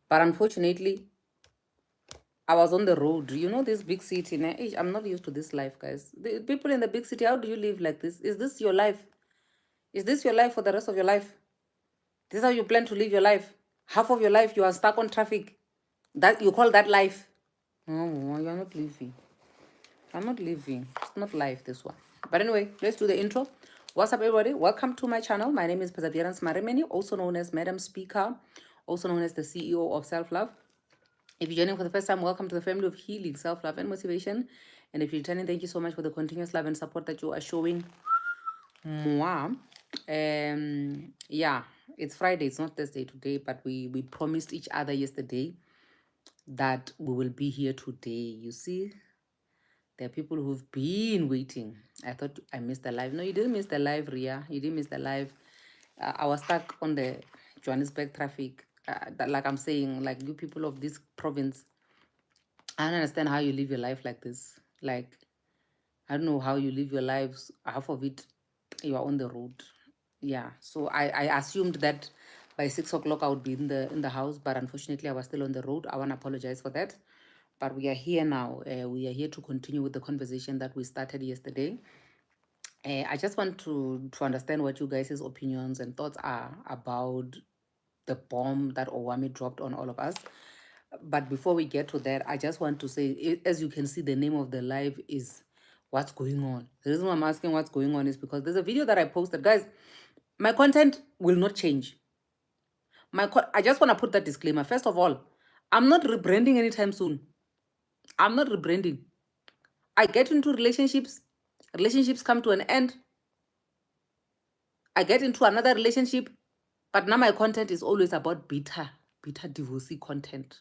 But unfortunately, I was on the road. You know, this big city. I'm not used to this life, guys. The people in the big city, how do you live like this? Is this your life? Is this your life for the rest of your life? This is how you plan to live your life? Half of your life you are stuck on traffic. That you call that life? No, you're not living. I'm not living. It's not life, this one. But anyway, let's do the intro. What's up, everybody? Welcome to my channel. My name is Perseverance Maremeni, also known as Madam Speaker, also known as the CEO of Self Love. If you're joining for the first time, welcome to the family of healing, self-love, and motivation. And if you're returning, thank you so much for the continuous love and support that you are showing. Mwah. Yeah, it's Friday. It's not Thursday today, but we promised each other yesterday that we will be here today. You see, there are people who've been waiting. I thought I missed the live. No, you didn't miss the live, Ria. You didn't miss the live. I was stuck on the Johannesburg traffic. Like I'm saying, like you people of this province, I don't understand how you live your life like this. Like, I don't know how you live your lives. Half of it, you are on the road. Yeah. So I assumed that by 6 o'clock I would be in the house, but unfortunately I was still on the road. I want to apologize for that. But we are here now. We are here to continue with the conversation that we started yesterday. I just want to understand what you guys' opinions and thoughts are about the bomb that Owami dropped on all of us. But before we get to that, I just want to say, as you can see, the name of the live is What's Going On. The reason why I'm asking what's going on is because there's a video that I posted. Guys, my content will not change. I just want to put that disclaimer. First of all, I'm not rebranding anytime soon. I'm not rebranding. I get into relationships come to an end. I get into another relationship, but now my content is always about bitter divorcee content.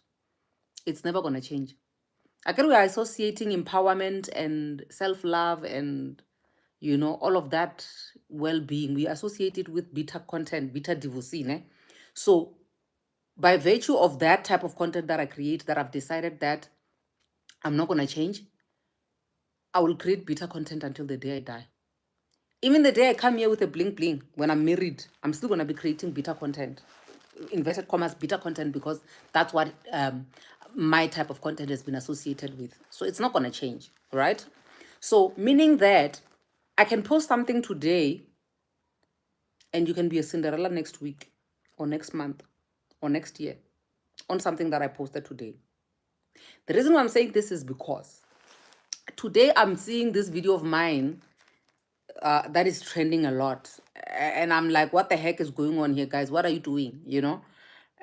It's never going to change. Again, we are associating empowerment and self-love and, you know, all of that well-being. We associate it with bitter content, bitter divorcee. Ne? So by virtue of that type of content that I create, that I've decided that I'm not going to change, I will create bitter content until the day I die. Even the day I come here with a bling bling, when I'm married, I'm still going to be creating bitter content. Inverted commas, bitter content, because that's what my type of content has been associated with. So it's not going to change, right? So meaning that I can post something today and you can be a Cinderella next week or next month or next year on something that I posted today. The reason why I'm saying this is because today I'm seeing this video of mine that is trending a lot. And I'm like, what the heck is going on here, guys? What are you doing? You know?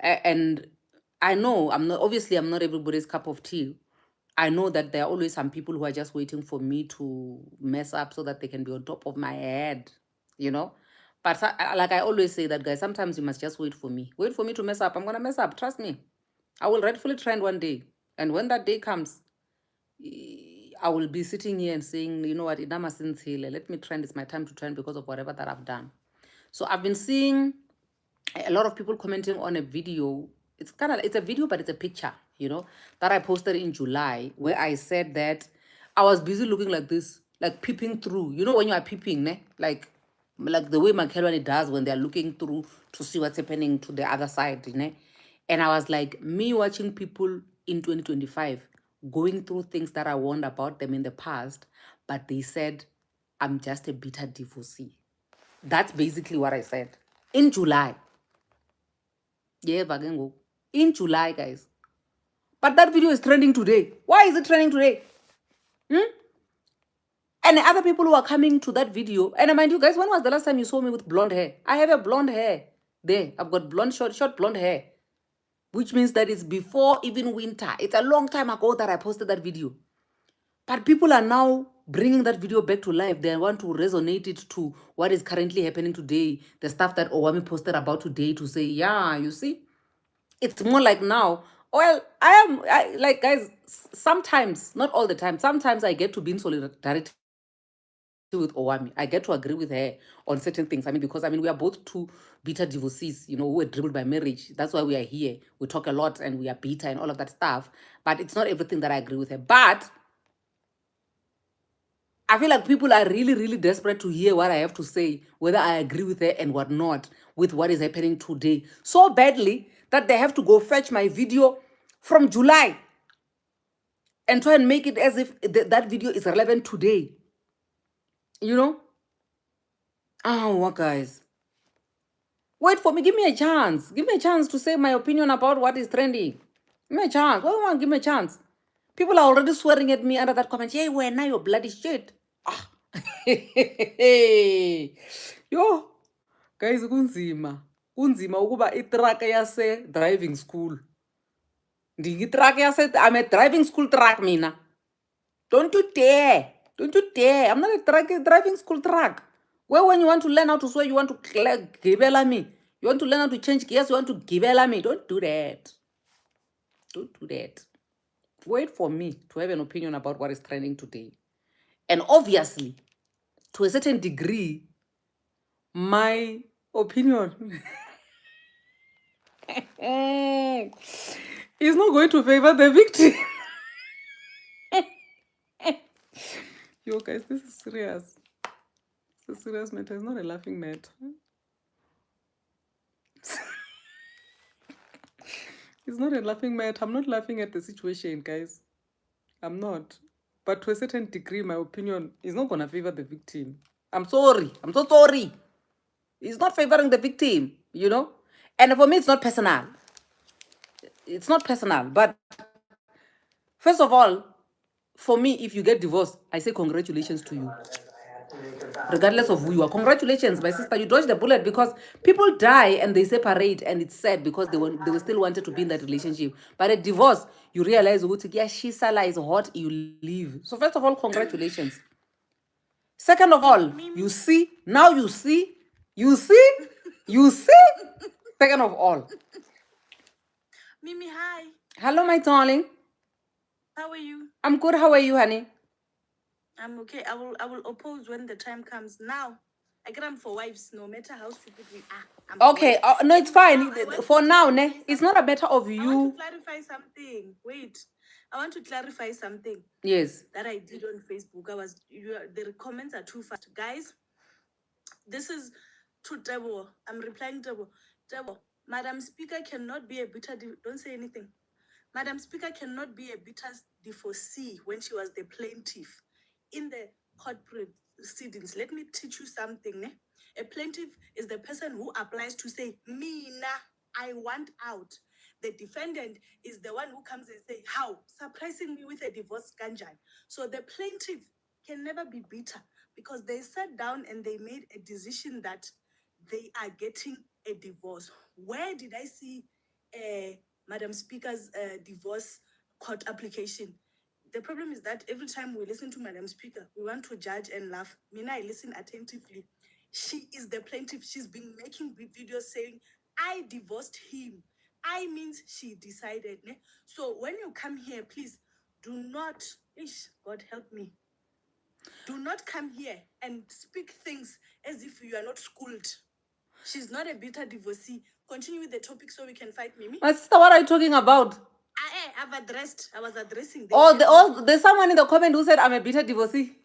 And I know I'm not everybody's cup of tea. I know that there are always some people who are just waiting for me to mess up so that they can be on top of my head, you know? But like I always say that, guys, sometimes you must just wait for me. Wait for me to mess up. I'm going to mess up. Trust me. I will rightfully trend one day. And when that day comes, I will be sitting here and saying, you know what, Idama since here, let me trend. It's my time to trend because of whatever that I've done. So I've been seeing a lot of people commenting on a video. It's a video, but it's a picture, you know, that I posted in July where I said that I was busy looking like this, like peeping through. You know, when you are peeping, ne? Like the way Makelwani does when they're looking through to see what's happening to the other side, ne? And I was like, me watching people in 2025 going through things that I warned about them in the past, but they said, I'm just a bitter divorcee. That's basically what I said in July. Yeah, Bagengo. In July, guys. But that video is trending today. Why is it trending today? And the other people who are coming to that video, and I mind you guys, when was the last time you saw me with blonde hair? I have a blonde hair there. I've got blonde, short blonde hair, which means that it's before even winter. It's a long time ago that I posted that video. But people are now bringing that video back to life. They want to resonate it to what is currently happening today, the stuff that Owami posted about today, to say, yeah, you see, it's more like now. Well, like, guys, sometimes, not all the time, sometimes I get to be in solidarity with Owami. I get to agree with her on certain things. I mean, because we are both two bitter divorcees, you know, who were dribbled by marriage. That's why we are here. We talk a lot and we are bitter and all of that stuff. But it's not everything that I agree with her. But I feel like people are really, really desperate to hear what I have to say, whether I agree with her and what not, with what is happening today. So badly that they have to go fetch my video from July and try and make it as if that video is relevant today. You know? Oh, what guys? Wait for me. Give me a chance. Give me a chance to say my opinion about what is trending. Give me a chance. Why give me a chance? People are already swearing at me under that comment. Hey, when now you're bloody shit. Ah. Yo. Guys, kunzima. Kunzima ukuba itraka yase driving school. I'm a driving school truck, mina. Don't you dare. Don't you dare. I'm not a driving school truck. Well, when you want to learn how to swear, you want to gibela me. You want to learn how to change gears, you want to gibela me. Don't do that. Don't do that. Wait for me to have an opinion about what is trending today. And obviously, to a certain degree, my opinion is not going to favor the victim. Yo, guys, this is serious. It's a serious matter. It's not a laughing matter. It's not a laughing matter. I'm not laughing at the situation, guys. I'm not. But to a certain degree, my opinion is not going to favor the victim. I'm sorry. I'm so sorry. It's not favoring the victim, you know? And for me, it's not personal. It's not personal. But first of all, for me, if you get divorced, I say congratulations to you. Regardless of who you are. Congratulations, my sister. You dodged the bullet, because people die and they separate, and it's sad because they were still wanted to be in that relationship. But at divorce, you realize, yeah, Shisala is hot, you leave. So first of all, congratulations. Second of all, you see. Second of all. Mimi, hi. Hello, my darling. How are you? I'm good. How are you, honey? I'm okay. I will oppose when the time comes. Now, I get them for wives, no matter how stupid we are. Okay, no, it's fine. For now, it's not a matter of you. I want to clarify something. Wait. I want to clarify something. Yes. That I did on Facebook. The comments are too fast. Guys, this is to Debo. I'm replying Debo. Debo, Madam Speaker cannot be a bitter... Don't say anything. Madam Speaker cannot be a bitter divorcee when she was the plaintiff in the court proceedings. Let me teach you something. Ne? A plaintiff is the person who applies to say, Mina, I want out. The defendant is the one who comes and say, how? Surprising me with a divorce ganjan. So the plaintiff can never be bitter, because they sat down and they made a decision that they are getting a divorce. Where did I see Madam Speaker's divorce court application? The problem is that every time we listen to Madam Speaker, we want to judge and laugh. Mina, I listen attentively. She is the plaintiff. She's been making videos saying, I divorced him. I means she decided. Ne? So when you come here, please do not, God help me. Do not come here and speak things as if you are not schooled. She's not a bitter divorcee. Continue with the topic so we can fight, Mimi. My sister, what are you talking about? I was addressing them. There's someone in the comment who said I'm a bitter divorcee.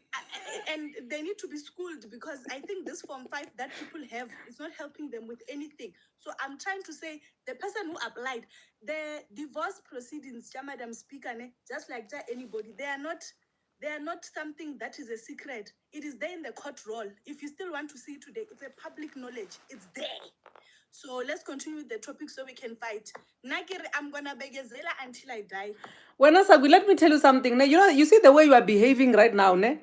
And they need to be schooled, because I think this Form 5 that people have is not helping them with anything. So I'm trying to say, the person who applied, the divorce proceedings, Madam Speaker, just like anybody, they are not something that is a secret. It is there in the court roll. If you still want to see it today, it's a public knowledge. It's there. So let's continue with the topic so we can fight. Nakiri, I'm gonna begezela until I die. Well, Sagwi, let me tell you something. You see the way you are behaving right now, ne?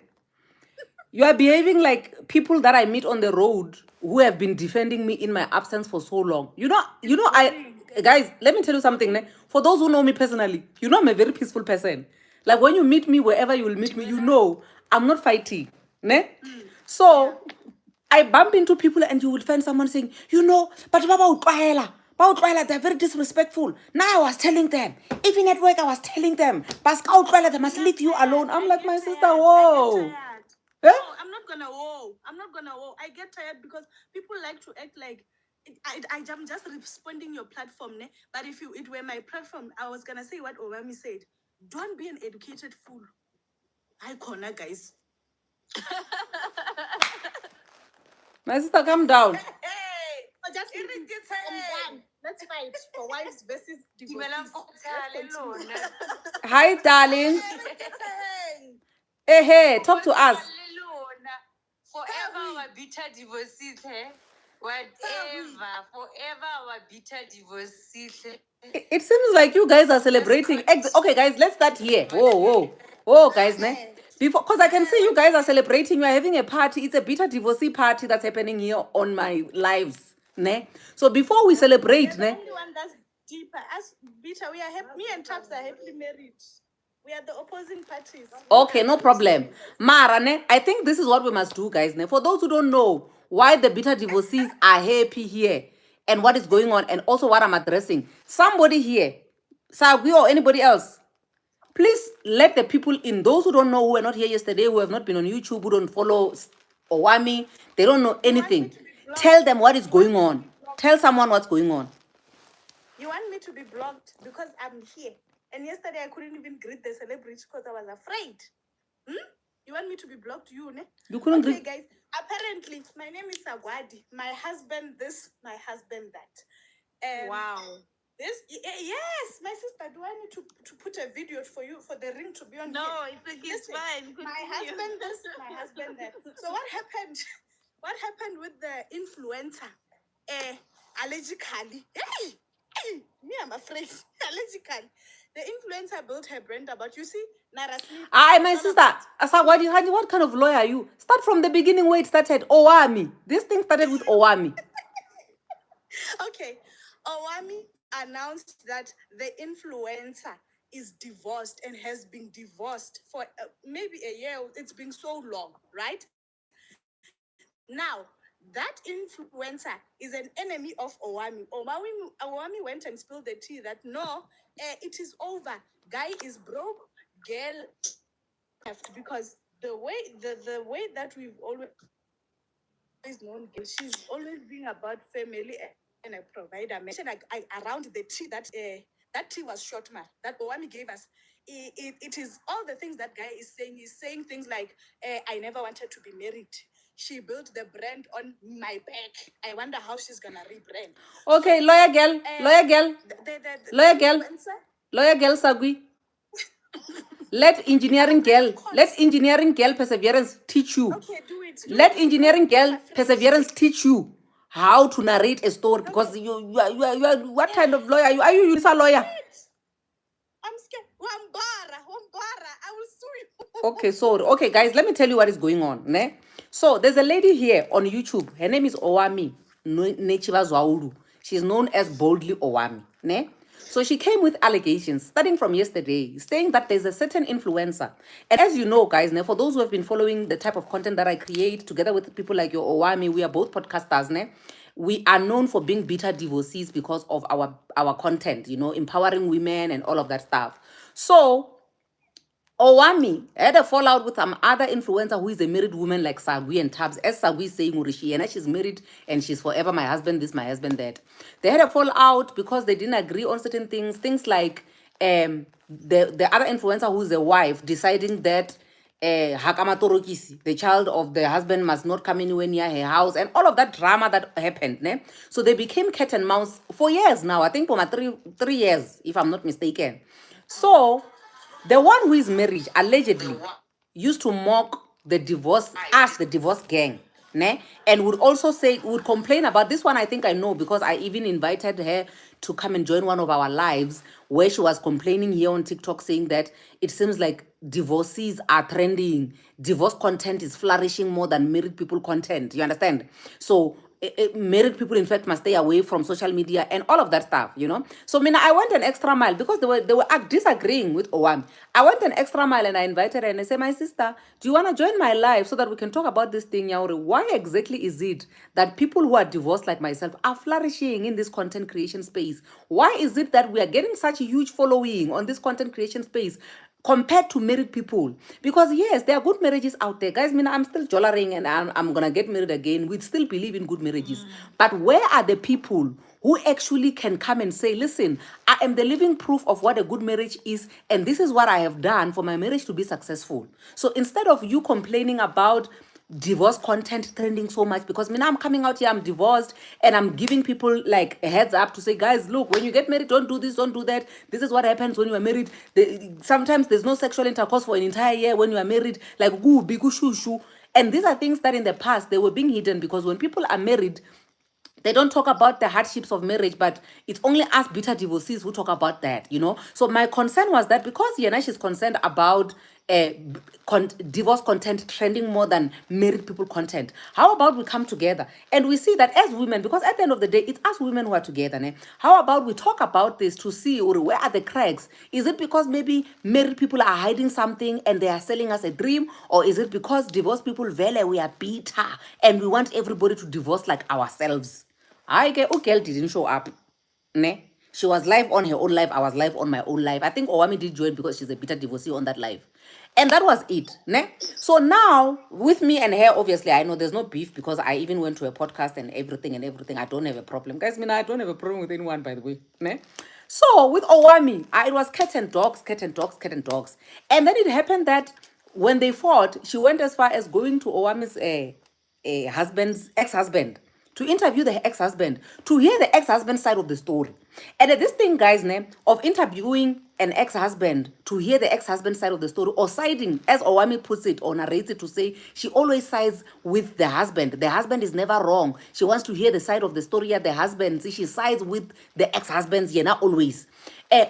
You are behaving like people that I meet on the road who have been defending me in my absence for so long. Guys, let me tell you something. Ne? For those who know me personally, I'm a very peaceful person. Like when you meet me, wherever you will meet me, I'm not fighting. Ne? So I bump into people and you will find someone saying, but Baba, they're very disrespectful. Now I was telling them, even at work I was telling them, Pascal, they must leave you alone. I'm like, my sister, whoa. No, I'm not gonna whoa. I get tired because people like to act like I'm just responding your platform, ne? But if it were my platform, I was gonna say what Obama said. Don't be an educated fool. I corner, guys. My sister, calm down. Hey, So just leave it. I'm done. Let's fight for wives versus divorcees. Hi, darling. Hey, Hey, talk to us. Forever our bitter divorcees, whatever. Forever our bitter divorcees. It seems like you guys are celebrating. Okay, guys, let's start here. Whoa, guys, ne? Before, because I can see you guys are celebrating. You are having a party. It's a bitter divorcee party that's happening here on my lives, ne? So before we celebrate, You're the ne? only one that's deeper. As bitter, we are happy. Me and Traps are happily married. We are the opposing parties. Okay, no problem. Mara, ne? I think this is what we must do, guys. Ne? For those who don't know why the bitter divorcees are happy here and what is going on, and also what I'm addressing, somebody here, Sagui or anybody else, please let the people in, those who don't know, who were not here yesterday, who have not been on YouTube, who don't follow Owami, they don't know anything. Tell them what is going on. Tell someone what's going on. You want me to be blocked because I'm here. And yesterday I couldn't even greet the celebrity because I was afraid. You want me to be blocked, you, ne? You couldn't Okay, greet. guys. Apparently, my name is Sagwadi. My husband this, my husband that. Wow. This, yes, my sister. Do I need to put a video for you for the ring to be on? No, here? It's fine. My husband this, my husband that. So what happened? What happened with the influencer? Allegedly, me, I'm afraid. Allegedly, the influencer built her brand about. You see, Narasmi. My sister, Asagwadi, honey, what kind of lawyer are you? Start from the beginning where it started. Owami. This thing started with Owami. Okay, Owami announced that the influencer is divorced and has been divorced for maybe a year. It's been so long, right? Now, that influencer is an enemy of Owami. Owami went and spilled the tea that no, it is over. Guy is broke, girl left, because the way that we've always known girl, she's always been about family and a provider. Mention around the tea that tea was short, man. That Owami gave us. It is all the things that guy is saying. He's saying things like, I never wanted to be married. She built the brand on my back. I wonder how she's gonna rebrand. Okay, So, lawyer girl, lawyer girl, Sagui. Let engineering girl perseverance teach you. Okay, do it. Let engineering girl perseverance teach you how to narrate a story, because you are what kind of lawyer are you? Are you a lawyer? I'm scared. Wambara. I will sue you. Okay, so okay, guys, let me tell you what is going on. Ne? So there's a lady here on YouTube. Her name is Owami Nechiva Zwaulu. She's known as Boldly Owami. Ne? So she came with allegations starting from yesterday, saying that there's a certain influencer. And as you know, guys, ne, for those who have been following the type of content that I create together with people like your Owami, we are both podcasters. Ne? We are known for being bitter divorcees because of our content, you know, empowering women and all of that stuff. So Owami had a fallout with some other influencer who is a married woman like Sagui and Tabs. As Sagui is saying, she's married and she's forever my husband this, my husband that. They had a fallout because they didn't agree on certain things. Things like the other influencer who's a wife deciding that Hakama Torokisi, the child of the husband, must not come anywhere near her house, and all of that drama that happened. Ne? So they became cat and mouse for years now. I think for my three years, if I'm not mistaken. So the one who is married allegedly used to mock the divorce, us, the divorce gang, ne? And would also say, would complain about this one. I think I know because I even invited her to come and join one of our lives where she was complaining here on TikTok saying that it seems like divorcees are trending. Divorce content is flourishing more than married people content. You understand? So married people in fact must stay away from social media and all of that stuff, you know. So Mina, I went an extra mile because they were disagreeing with Owam. I went an extra mile and I invited her and I said, my sister, do you want to join my live so that we can talk about this thing, Yauri? Why exactly is it that people who are divorced like myself are flourishing in this content creation space? Why is it that we are getting such a huge following on this content creation space compared to married people? Because yes, there are good marriages out there, guys. I mean, I'm still jollering and I'm gonna get married again. We still believe in good marriages, but where are the people who actually can come and say, listen, I am the living proof of what a good marriage is, and this is what I have done for my marriage to be successful? So instead of you complaining about divorce content trending so much, because me now I'm coming out here, I'm divorced, and I'm giving people like a heads up to say, guys, look, when you get married, don't do this, don't do that. This is what happens when you are married. Sometimes there's no sexual intercourse for an entire year when you are married, like goo bigu shushu. And these are things that in the past they were being hidden, because when people are married, they don't talk about the hardships of marriage, but it's only us bitter divorcees who talk about that, you know. So my concern was that because Yana is concerned about divorce content trending more than married people content, how about we come together and we see that as women, because at the end of the day it's us women who are together, né? How about we talk about this to see where are the cracks? Is it because maybe married people are hiding something and they are selling us a dream, or is it because divorced people vele we are bitter and we want everybody to divorce like ourselves? I get girl didn't show up. Ne? She was live on her own life. I was live on my own life. I think Owami did join because she's a bitter divorcee on that live. And that was it. Ne? So now, with me and her, obviously, I know there's no beef because I even went to a podcast and everything. I don't have a problem. Guys, I don't have a problem with anyone, by the way. Ne? So with Owami, it was cat and dogs, cat and dogs, cat and dogs. And then it happened that when they fought, she went as far as going to Owami's husband's ex-husband to interview the ex-husband, to hear the ex-husband side of the story. And this thing, guys, name of interviewing an ex-husband to hear the ex-husband side of the story, or siding, as Owami puts it or narrates it, to say she always sides with the husband. The husband is never wrong. She wants to hear the side of the story. Yeah, the husband, see, she sides with the ex-husbands, yeah, not always.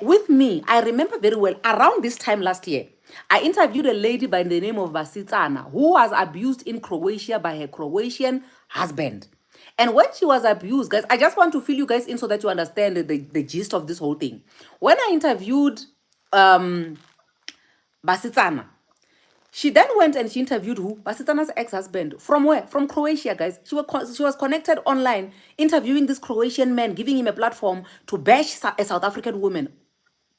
With me, I remember very well, around this time last year, I interviewed a lady by the name of Basitsana, who was abused in Croatia by her Croatian husband. And when she was abused, guys, I just want to fill you guys in so that you understand the gist of this whole thing. When I interviewed Basitsana, she then went and she interviewed who? Basitsana's ex-husband. From where? From Croatia, guys. She was connected online, interviewing this Croatian man, giving him a platform to bash a South African woman.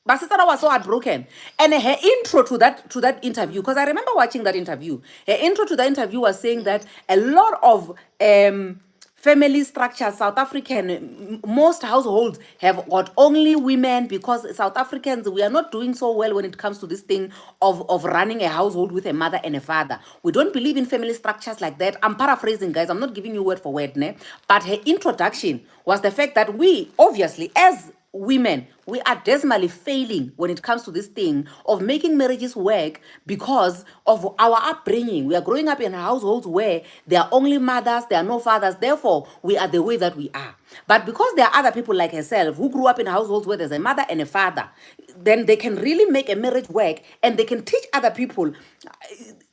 Basitsana was so heartbroken. And her intro to that interview, because I remember watching that interview, her intro to the interview was saying that a lot of family structures, South African, most households have got only women, because South Africans, we are not doing so well when it comes to this thing of running a household with a mother and a father. We don't believe in family structures like that. I'm paraphrasing, guys. I'm not giving you word for word, ne? But her introduction was the fact that we, obviously, as women, we are dismally failing when it comes to this thing of making marriages work because of our upbringing. We are growing up in households where there are only mothers, there are no fathers. Therefore, we are the way that we are. But because there are other people like herself who grew up in households where there's a mother and a father, then they can really make a marriage work, and they can teach other people.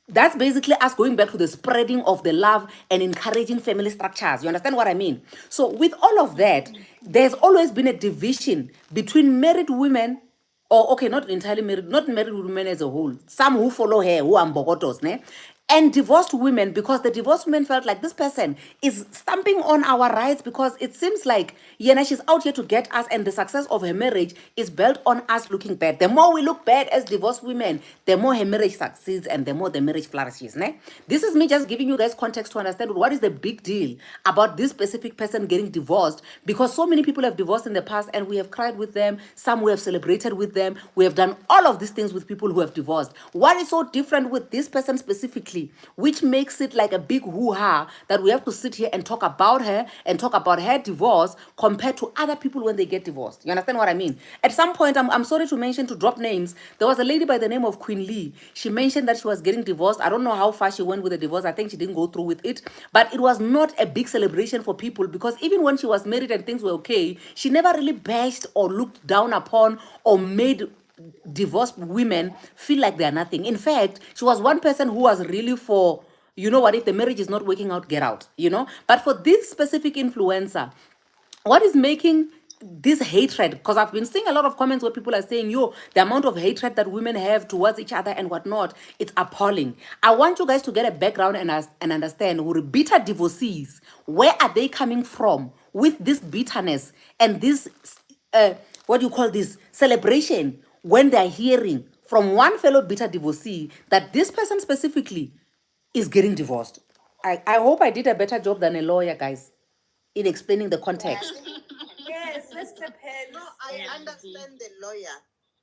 That's basically us going back to the spreading of the love and encouraging family structures. You understand what I mean? So with all of that, there's always been a division between married women, or okay, not entirely married, not married women as a whole. Some who follow her, who are mbogotos, ne? And divorced women, because the divorced women felt like this person is stamping on our rights, because it seems like Yena, she's out here to get us, and the success of her marriage is built on us looking bad. The more we look bad as divorced women, the more her marriage succeeds and the more the marriage flourishes. Ne? This is me just giving you guys context to understand what is the big deal about this specific person getting divorced, because so many people have divorced in the past and we have cried with them. Some we have celebrated with them. We have done all of these things with people who have divorced. What is so different with this person specifically, which makes it like a big hoo-ha that we have to sit here and talk about her and talk about her divorce compared to other people when they get divorced? You understand what I mean? At some point, I'm sorry to mention, to drop names, there was a lady by the name of Queen Lee. She mentioned that she was getting divorced. I don't know how far she went with the divorce. I think she didn't go through with it, but it was not a big celebration for people, because even when she was married and things were okay, she never really bashed or looked down upon or made divorced women feel like they're nothing. In fact, she was one person who was really for, you know what, if the marriage is not working out, get out, you know. But for this specific influencer, what is making this hatred, because I've been seeing a lot of comments where people are saying, yo, the amount of hatred that women have towards each other and whatnot, it's appalling. I want you guys to get a background and understand who bitter divorcees, where are they coming from with this bitterness and this what do you call this celebration, when they're hearing from one fellow bitter divorcee that this person specifically is getting divorced. I hope I did a better job than a lawyer, guys, in explaining the context. Yes, let's clap hands. No, I understand the lawyer.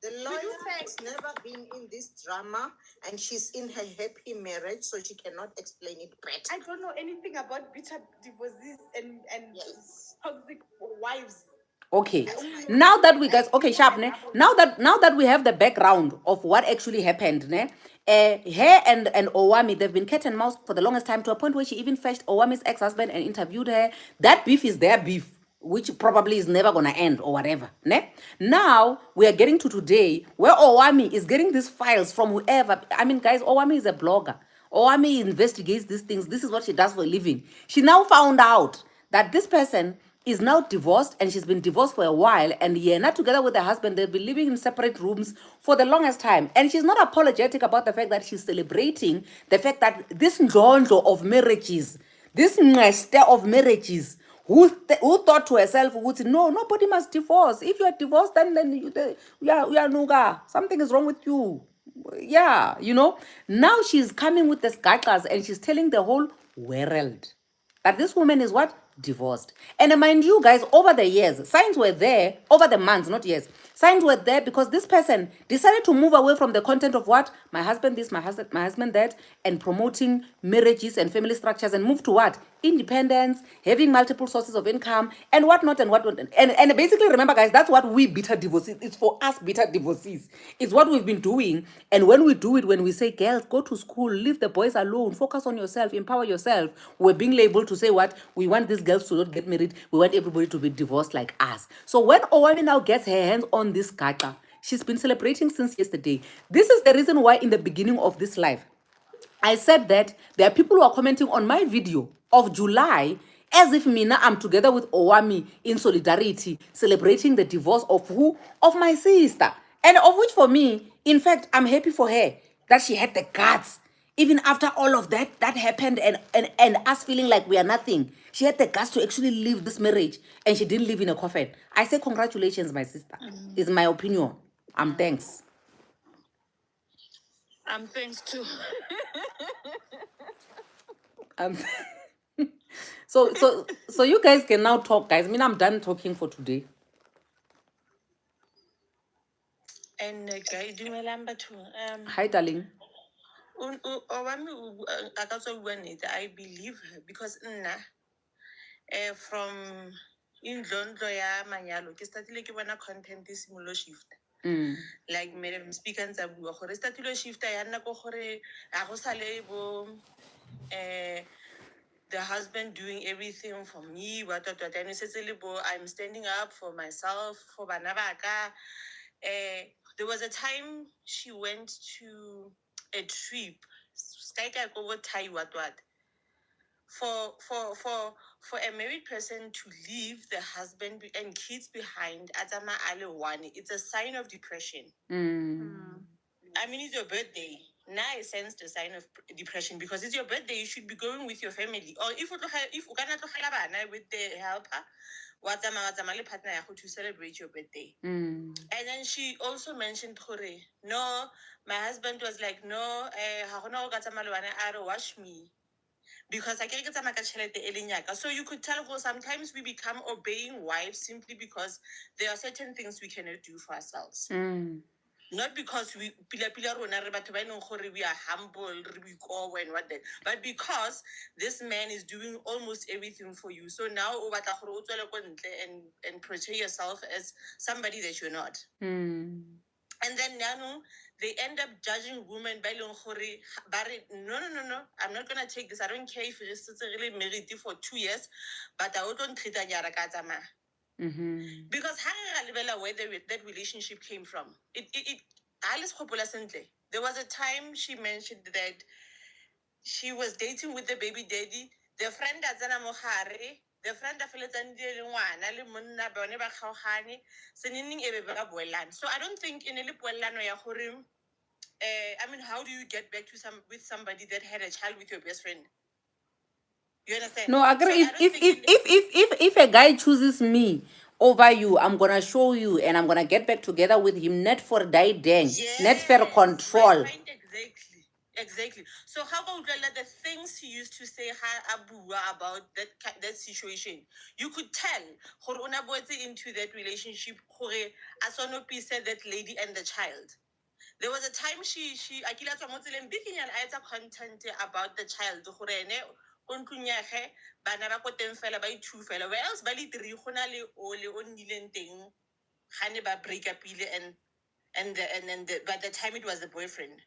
The lawyer has never been in this drama, and she's in her happy marriage, so she cannot explain it better. I don't know anything about bitter divorces and Yes. toxic wives. Okay, now that we guys, okay, sharp, ne? Now that we have the background of what actually happened, ne? Her and Owami, they've been cat and mouse for the longest time, to a point where she even fetched Owami's ex-husband and interviewed her. That beef is their beef, which probably is never gonna end or whatever. Ne? Now we are getting to today, where Owami is getting these files from whoever. I mean, guys, Owami is a blogger. Owami investigates these things. This is what she does for a living. She now found out that this person is now divorced, and she's been divorced for a while, and Yena, together with her husband, they've been living in separate rooms for the longest time, and she's not apologetic about the fact that she's celebrating the fact that this ndlondlo of marriages, this neste of marriages, who thought to herself, no, nobody must divorce. If you are divorced, then you are nuga, something is wrong with you. Yeah, now she's coming with the skakas, and she's telling the whole world that this woman is what? Divorced. And mind you guys, over the years, signs were there, over the months, not years. Signs were there because this person decided to move away from the content of what? My husband this, my husband that, and promoting marriages and family structures, and move to what? Independence, having multiple sources of income, and whatnot and whatnot. And basically, remember guys, that's what we bitter divorcees, it's for us bitter divorcees. It's what we've been doing. And when we do it, when we say, girls, go to school, leave the boys alone, focus on yourself, empower yourself, we're being labeled to say what? We want these girls to not get married. We want everybody to be divorced like us. So when Owami now gets her hands on this gacha, she's been celebrating since yesterday. This is the reason why in the beginning of this live, I said that there are people who are commenting on my video of July as if Mina, I'm together with Owami in solidarity, celebrating the divorce of who? Of my sister. And of which for me, in fact, I'm happy for her that she had the guts. Even after all of that happened, and us feeling like we are nothing, she had the guts to actually leave this marriage, and she didn't live in a coffin. I say congratulations, my sister. Is my opinion. Thanks. Thanks too. Um, so you guys can now talk, guys. I mean, I'm done talking for today. And guy, dumelang batho. Hi, darling. I believe her because from indlondlo ya manyalo ke startile ke bona content e simolo shift. Like madam speaker ntsa bua gore startile shift ya nna go gore a go sale bo the husband doing everything for me, I'm standing up for myself, for bana baka. There was a time she went to a trip, over Thai what. For a married person to leave the husband and kids behind, atama ale one, it's a sign of depression. I mean, it's your birthday. Now I sense the sign of depression because it's your birthday. You should be going with your family. Or if you cannot with the helper, watsama le partner ya go to celebrate your birthday. And then she also mentioned no, my husband was like, no, wash me. Because I can't get some. So you could tell sometimes we become obeying wives simply because there are certain things we cannot do for ourselves. Not because we are humble, and what that, but because this man is doing almost everything for you. So now and portray yourself as somebody that you're not. And then they end up judging women by no, I'm not gonna take this. I don't care if it's really married for 2 years, but I won't treat a because where that relationship came from. There was a time she mentioned that she was dating with the baby daddy. The friend doesn't mohare. The friend of so I don't think in a I mean, how do you get back to with somebody that had a child with your best friend? You understand? No, I agree. So if a guy chooses me over you, I'm gonna show you, and I'm gonna get back together with him. Net for die dang, net for control. Exactly. Exactly. So how about the things he used to say ha abua about that situation? You could tell gore una boetse into that relationship gore a sono piece that lady and the child. There was a time she akila tswa mo tseleng bikinyana a etsa content about the child gore ene ko ntlong ya ge bana ba ko teng fela ba ithu fela, where else ba le three go na le o nnileng teng ga ne ba break up ile and then by the time it was the boyfriend.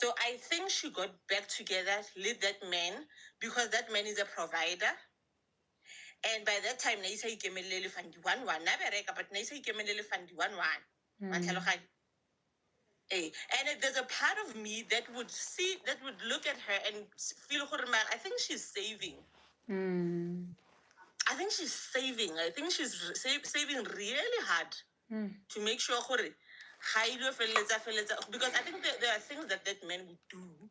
So I think she got back together with that man because that man is a provider. And by that time, Naisa Ikemelele Fandi 1 1. Nabereka, but Naisa Ikemelele Fandi 1 1. And there's a part of me that would look at her and feel, I think she's saving. I think she's saving. I think she's saving really hard to make sure because I think there are things that man would do.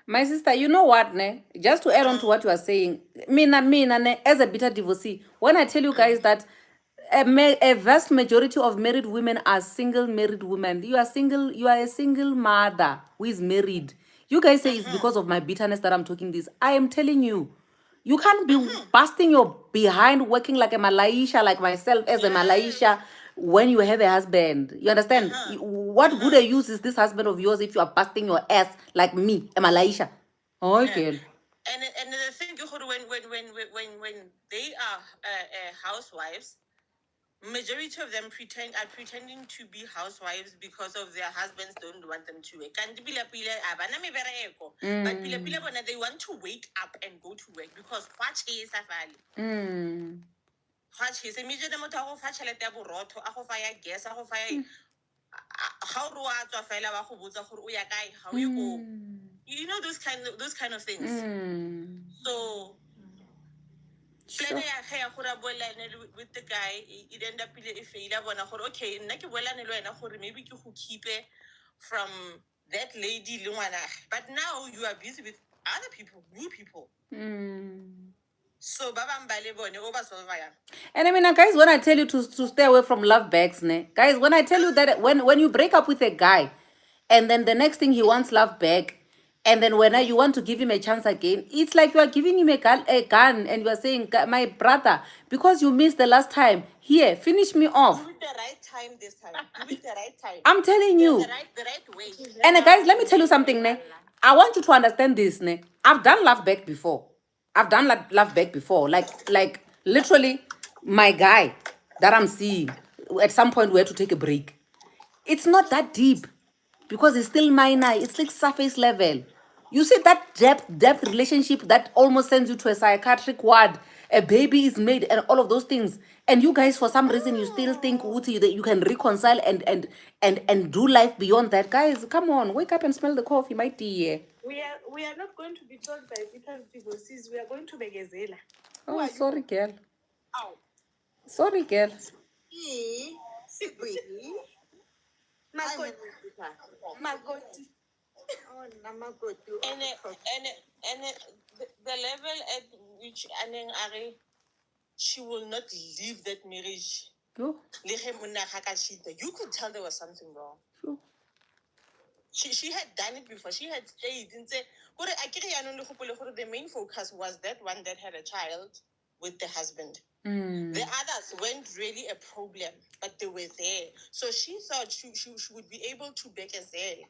My sister, you know what, ne? Just to add on to what you are saying, mina, ne, as a bitter divorcee, when I tell you guys that a vast majority of married women are single married women. You are single, you are a single mother who is married. You guys say it's because of my bitterness that I'm talking this. I am telling you, you can't be busting your behind working like a Malaisha, like myself as a Malaisha, when you have a husband. You understand? What good a use is this husband of yours if you are busting your ass like me, a Malaisha? Oh, okay. And the thing when they are housewives, majority of them are pretending to be housewives because of their husbands don't want them to work. And but they want to wake up and go to work because what is a Watch his immediate motor of Hachelete Boroto, Ahofaya guess, Ahofaya. How do I to fell out how you go? You know those kind of things. So Sure. with the guy, it ended up if he okay, maybe you could keep it from that lady Luana. But now you are busy with other people, new people. So Baba Mbalebone over Solvaya. And I mean, guys, when I tell you to stay away from love bags, ne? Guys, when I tell you that when you break up with a guy, and then the next thing he wants love back, and then when you want to give him a chance again, it's like you are giving him a gun and you are saying, my brother, because you missed the last time, here, finish me off. Do it the right time this time. Do it the right time. I'm telling you. The right way. And guys, let me tell you something, ne? I want you to understand this, ne? I've done love back before. I've done love back before. Like literally, my guy that I'm seeing, at some point we had to take a break. It's not that deep because it's still minor. It's like surface level. You see that depth relationship that almost sends you to a psychiatric ward. A baby is made and all of those things. And you guys, for some reason, you still think Uti, that you can reconcile and do life beyond that. Guys, come on, wake up and smell the coffee, my dear. We are not going to be told by bitter divorcees. We are going to Begezela. Oh, sorry, girl. Ow. Sorry, girl. Magoti. Oh, Namagotu. And the level at which Aneng she will not leave that marriage. Yo. You could tell there was something wrong. Yo. She had done it before. She had stayed and say, the main focus was that one that had a child with the husband. The others weren't really a problem, but they were there. So she thought she would be able to back a sale.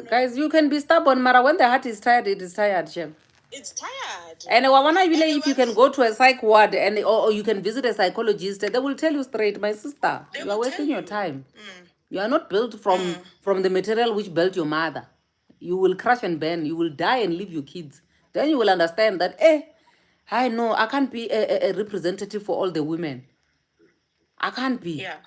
Guys, you can be stubborn, Mara. When the heart is tired, it is tired, Shem. It's tired. And if you can go to a psych ward and or you can visit a psychologist, they will tell you straight, my sister, you are wasting your time. You are not built from the material which built your mother. You will crash and burn. You will die and leave your kids. Then you will understand that, I know I can't be a representative for all the women. I can't be. Yeah.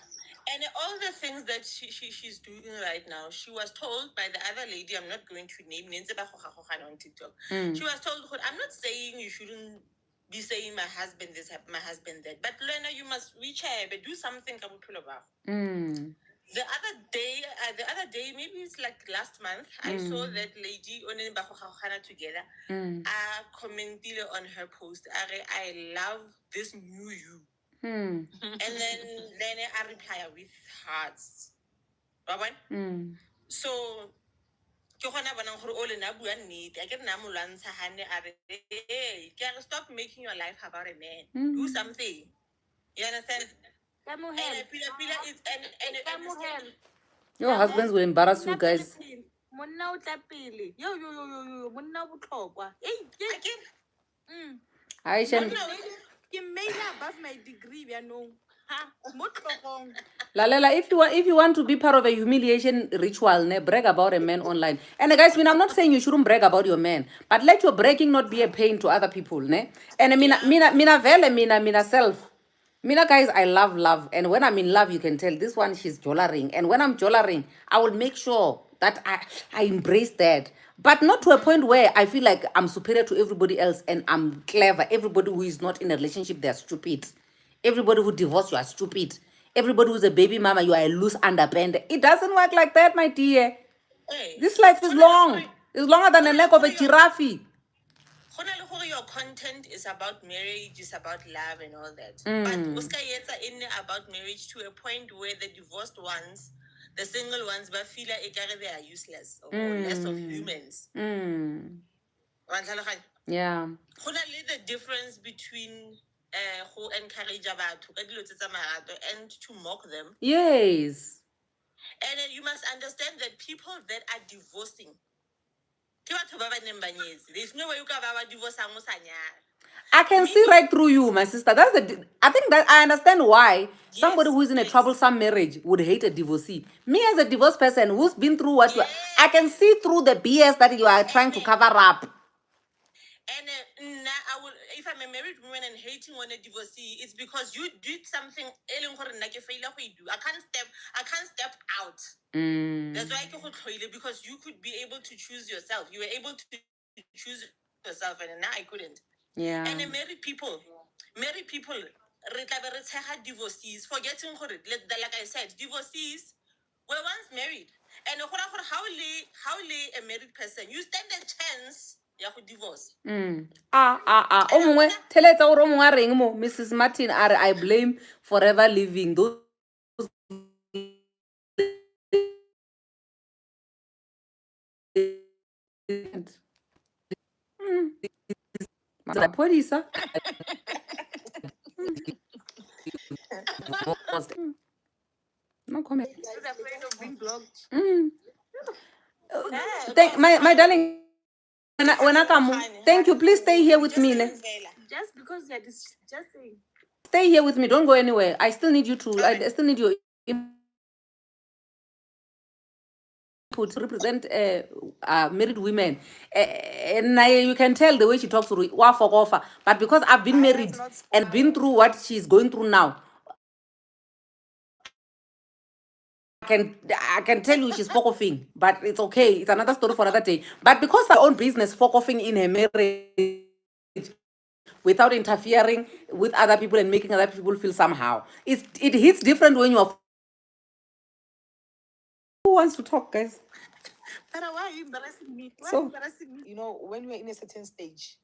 And all the things that she's doing right now, she was told by the other lady, I'm not going to name names on TikTok. She was told, I'm not saying you shouldn't be saying my husband this, my husband that, but Lena, you must reach her, but do something. the other day, maybe it's like last month, I saw that lady on together. Commented on her post. I love this new you. And then I reply with hearts. So ke gona bonang gore o le na bua nnete a ke nna mo lwantsha hane a re hey stop making your life about a man. Do something. You understand? Your husbands will embarrass you guys. Monna o tla pele. Yo, monna o botlhokwa. Aisha, Ke made above my degree, no. Ha, mo tlhogong. Lalela, if you want to be part of a humiliation ritual, ne, brag about a man online. And guys, I'm not saying you shouldn't brag about your man, but let your bragging not be a pain to other people, ne. And mina self. Mina guys, I love, and when I'm in love, you can tell this one she's jollering, and when I'm jollering, I will make sure that I embrace that, but not to a point where I feel like I'm superior to everybody else and I'm clever. Everybody who is not in a relationship, they're stupid. Everybody who divorced, you are stupid. Everybody who's a baby mama, you are a loose underband. It doesn't work like that, my dear. This life is long. It's longer than the neck of a giraffe. Your content is about marriage, is about love and all that. But Oscar Yetsa in about marriage to a point where the divorced ones, the single ones, but feel like they are useless or less of humans. Yeah. The difference between who encourage about and to mock them. Yes. And then you must understand that people that are divorcing, there's no way you can divorce. I can see right through you, my sister. I think that I understand why somebody who is in a troublesome marriage would hate a divorcee. Me as a divorced person who's been through what I can see through the BS that you are trying to cover up. And if I'm a married woman and hating on a divorcee, it's because you did something. I can't step out. That's why because you could be able to choose yourself. You were able to choose yourself, and now I couldn't. Yeah. And married people, divorcees, forgetting like I said, divorcees were once married. And how a married person, you stand a chance ya go divorce. O mongwe theletsa gore o mongwe a reng mo Mrs. Martin are I blame forever living those Police. No comment. You're afraid of being blocked. My darling, when I come, thank you. Please stay here with me. Just because you're just saying. Stay here with me. Don't go anywhere. I still need you to. I still need your input to represent married women. And you can tell the way she talks to offer. But because I've been married and been through what she's going through now, I can tell you she's focusing, but it's okay. It's another story for another day. But because her own business focusing in her marriage without interfering with other people and making other people feel somehow, it hits different when you are. Who wants to talk, guys? But why are you embarrassing me? You know, when we're in a certain stage,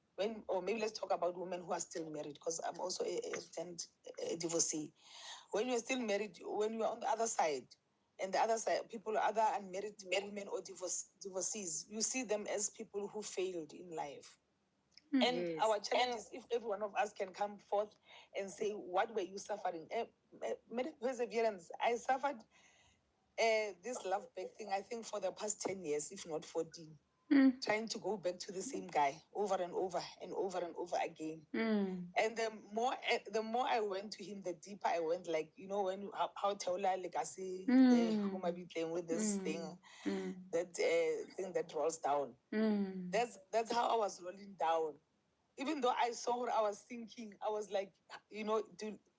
or maybe let's talk about women who are still married, because I'm also a divorcee. When you're still married, when you're on the other side, and the other side, other unmarried women or divorcees, you see them as people who failed in life. And our challenge is if every one of us can come forth and say, what were you suffering? Perseverance. I suffered this love back thing, I think, for the past 10 years, if not 14. Trying to go back to the same guy over and over and over and over again. And the more I went to him, the deeper I went. Like, you know, when how Teola legacy with this thing, that thing that rolls down. That's how I was rolling down. Even though I saw her, I was thinking, I was like, you know,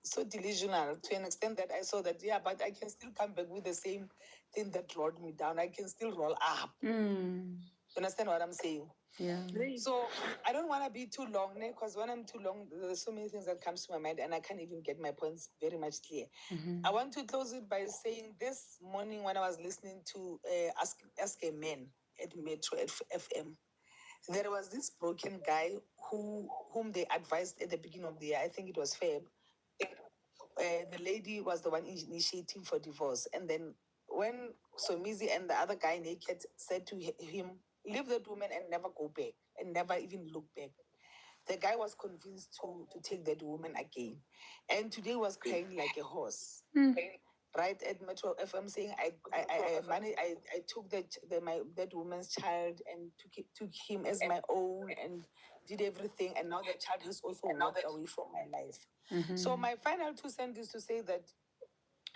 so delusional to an extent that I saw that, yeah, but I can still come back with the same thing that rolled me down. I can still roll up. You understand what I'm saying? Yeah. So I don't want to be too long, because when I'm too long, there's so many things that comes to my mind, and I can't even get my points very much clear. I want to close it by saying this morning when I was listening to Ask a Man at Metro FM, there was this broken guy whom they advised at the beginning of the year. I think it was Feb. The lady was the one initiating for divorce, and then when Somizi and the other guy naked said to him, "Leave that woman and never go back, and never even look back," the guy was convinced to take that woman again, and today was crying like a horse. Right at Metro FM, saying I took that woman's child and took him as my own and did everything, and now the child has also walked away from my life. So my final 2 cents is to say that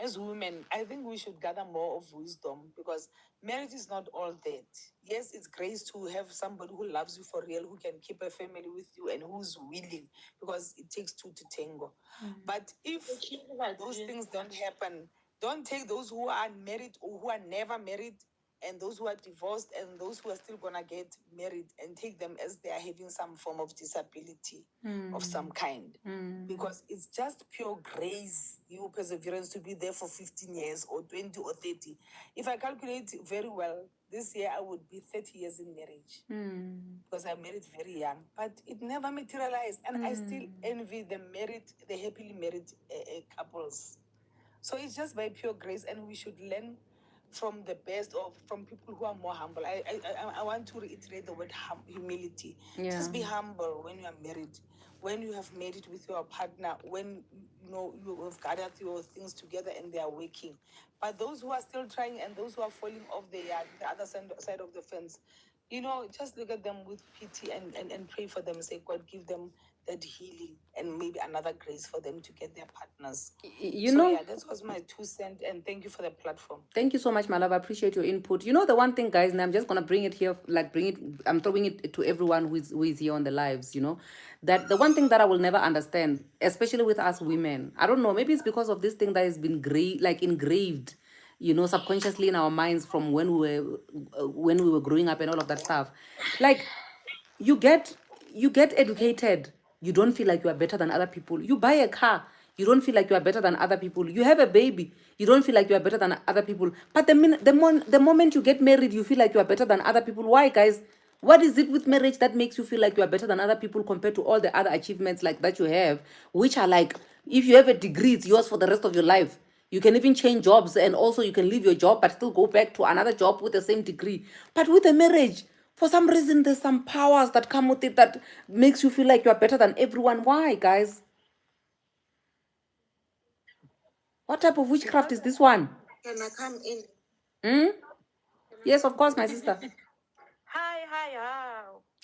as women, I think we should gather more of wisdom, because marriage is not all that. Yes, it's grace to have somebody who loves you for real, who can keep a family with you, and who's willing, because it takes two to tango. But if those things don't happen, don't take those who are married or who are never married, and those who are divorced, and those who are still gonna get married, and take them as they are having some form of disability of some kind. Because it's just pure grace, you perseverance to be there for 15 years or 20 or 30. If I calculate very well, this year I would be 30 years in marriage, because I married very young, but it never materialized. And I still envy the happily married couples. So it's just by pure grace, and we should learn from the best, or from people who are more humble. I want to reiterate the word humility. Yeah. Just be humble when you are married, when you have made it with your partner, when you have gathered your things together and they are working. But those who are still trying, and those who are falling off the other side of the fence, just look at them with pity, and pray for them. Say, God, give them that healing, and maybe another grace for them to get their partners. Yeah, that was my 2 cents, and thank you for the platform. Thank you so much, my love. I appreciate your input. The one thing, guys, and I'm just gonna bring it here, I'm throwing it to everyone who is here on the lives. That the one thing that I will never understand, especially with us women, I don't know, maybe it's because of this thing that has been engraved, subconsciously in our minds from when we were growing up and all of that stuff. Like, you get educated, you don't feel like you are better than other people. You buy a car, you don't feel like you are better than other people. You have a baby, you don't feel like you are better than other people. But the moment you get married, you feel like you are better than other people. Why, guys? What is it with marriage that makes you feel like you are better than other people compared to all the other achievements like that you have, which are like, if you have a degree, it's yours for the rest of your life. You can even change jobs, and also you can leave your job but still go back to another job with the same degree. But with a marriage, for some reason, there's some powers that come with it that makes you feel like you're better than everyone. Why, guys? What type of witchcraft is this one? Can I come in? Yes, of course, my sister. Hi.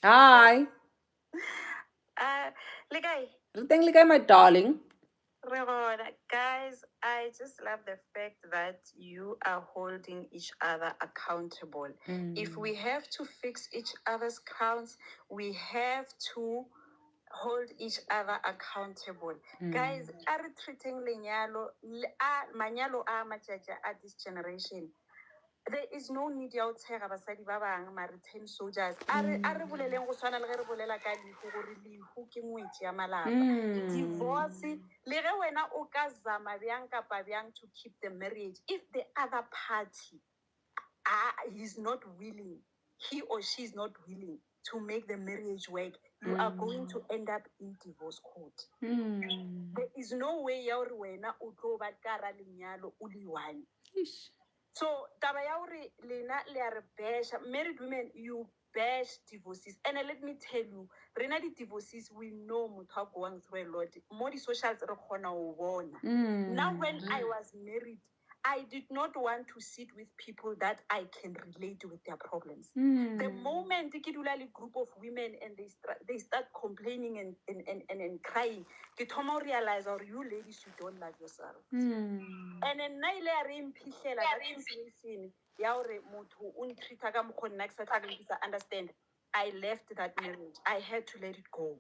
Hi. Ligay, Ligay, my darling. Guys, I just love the fact that you are holding each other accountable. If we have to fix each other's counts, we have to hold each other accountable. Guys, are treating manyalo a machacha at this generation. There is no need ya o tshega basadi ba bang mare 10 soldiers a re boleleng go tshwana le ge re bolela ka lehu gore lehu ke ngwetsi ya malapa. Divorce le ge wena o ka zama bjang kapa bjang to keep the marriage, if the other party he's not willing, he or she is not willing to make the marriage work, you are going to end up in divorce court. There is no way ya gore wena o tlo ba ka ra lenyalo o le one. So, taba ya hore lena le a re bash, married women, you bash divorces. And let me tell you, rena di divorces, we know motho a going through a lot. More the socials re kgona ho bona. Now, when I was married, I did not want to sit with people that I can relate with their problems. The moment ke dula le group of women and they start complaining and crying, ke thoma realize or you ladies, you don't love yourself. And then naile a re impihlela that situation ya hore motho o ntrita ka mokgo nna ke sa tlhaleng ke understand. I left that marriage. I had to let it go.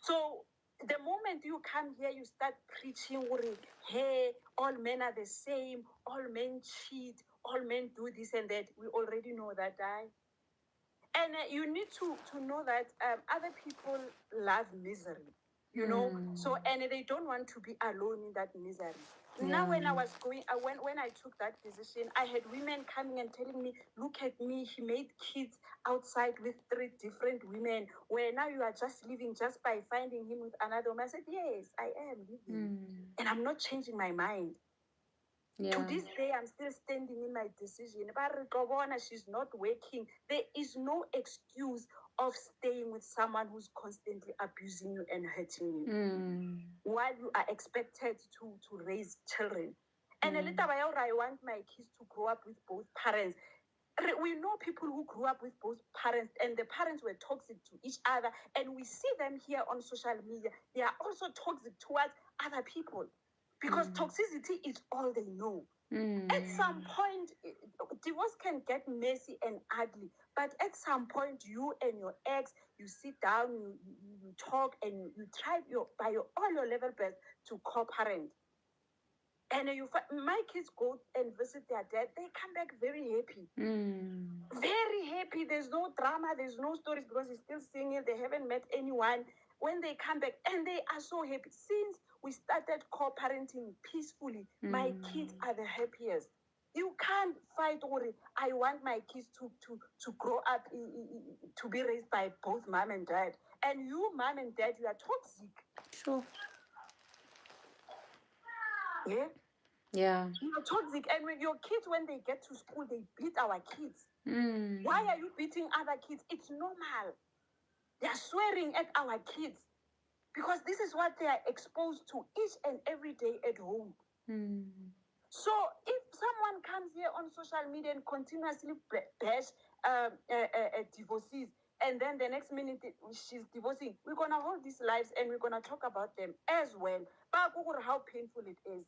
So the moment you come here, you start preaching, hey, all men are the same, all men cheat, all men do this and that. We already know that. And you need to know that other people love misery, you know. So and they don't want to be alone in that misery. Now when I was going, when I took that decision, I had women coming and telling me, "Look at me, he made kids outside with 3 different women. Where now you are just living just by finding him with another woman." I said, "Yes, I am living, and I'm not changing my mind." To this day, I'm still standing in my decision. But Governor, she's not working. There is no excuse of staying with someone who's constantly abusing you and hurting you while you are expected to raise children. And a little while, I want my kids to grow up with both parents. We know people who grew up with both parents, and the parents were toxic to each other. And we see them here on social media. They are also toxic towards other people because toxicity is all they know. At some point, divorce can get messy and ugly, but at some point, you and your ex, you sit down, you talk, and you try all your level best to co-parent. And my kids go and visit their dad, they come back very happy. Very happy. There's no drama, there's no stories because he's still single, they haven't met anyone. When they come back, and they are so happy. Since we started co-parenting peacefully, my kids are the happiest. You can't fight over it. I want my kids to grow up to be raised by both mom and dad. And you, mom and dad, you are toxic. Sure. Yeah? Yeah. You're toxic. And when your kids, when they get to school, they beat our kids. Why are you beating other kids? It's normal. They are swearing at our kids because this is what they are exposed to each and every day at home. So if someone comes here on social media and continuously bash divorcees, and then the next minute she's divorcing, we're going to hold these lives and we're going to talk about them as well. But how painful it is.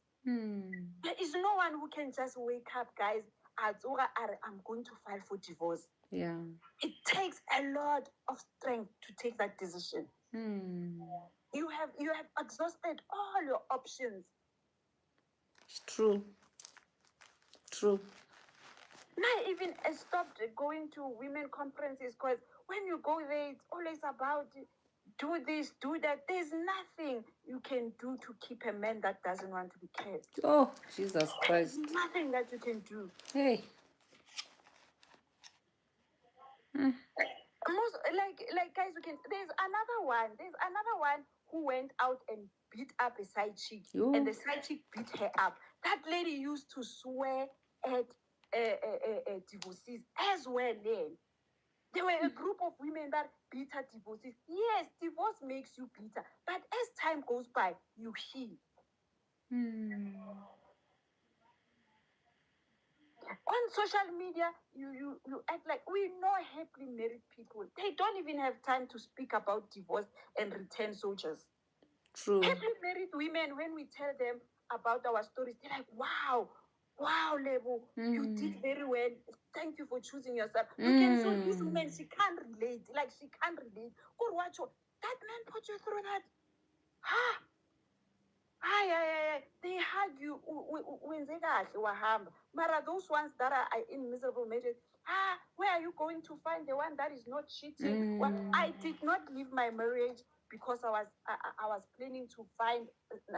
There is no one who can just wake up, guys, I'm going to file for divorce. Yeah. It takes a lot of strength to take that decision. You have exhausted all your options. It's true. True. Now even I stopped going to women conferences because when you go there, it's always about do this, do that. There's nothing you can do to keep a man that doesn't want to be kept. Oh, Jesus Christ. There's nothing that you can do. Hey. Most like guys, there's another one who went out and beat up a side chick, and the side chick beat her up. That lady used to swear at divorcees as well. Then there were a group of women that beat her divorcees. Yes, divorce makes you bitter, but as time goes by, you heal. On social media, you act like we know happily married people. They don't even have time to speak about divorce and return soldiers. True. Happily married women, when we tell them about our stories, they're like, wow, Lebo, you did very well. Thank you for choosing yourself. You can show this woman, she can't relate. Like, she can't relate. Go watch her. That man put you through that. They hug you when they Mara, those ones that are in miserable marriages, where are you going to find the one that is not cheating? Well, I did not leave my marriage because I was planning to find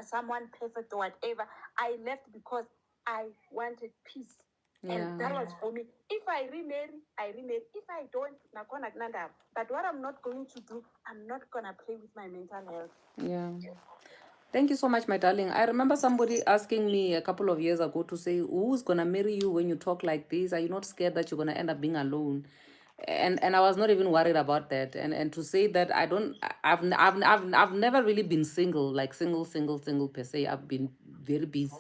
someone perfect or whatever. I left because I wanted peace. And that was for me. If I remarry, I remarry. If I don't, but what I'm not going to do, I'm not going to play with my mental health. Yeah. Thank you so much, my darling. I remember somebody asking me a couple of years ago to say, who's going to marry you when you talk like this? Are you not scared that you're going to end up being alone? And I was not even worried about that. And to say that I've never really been single, like single per se. I've been very busy,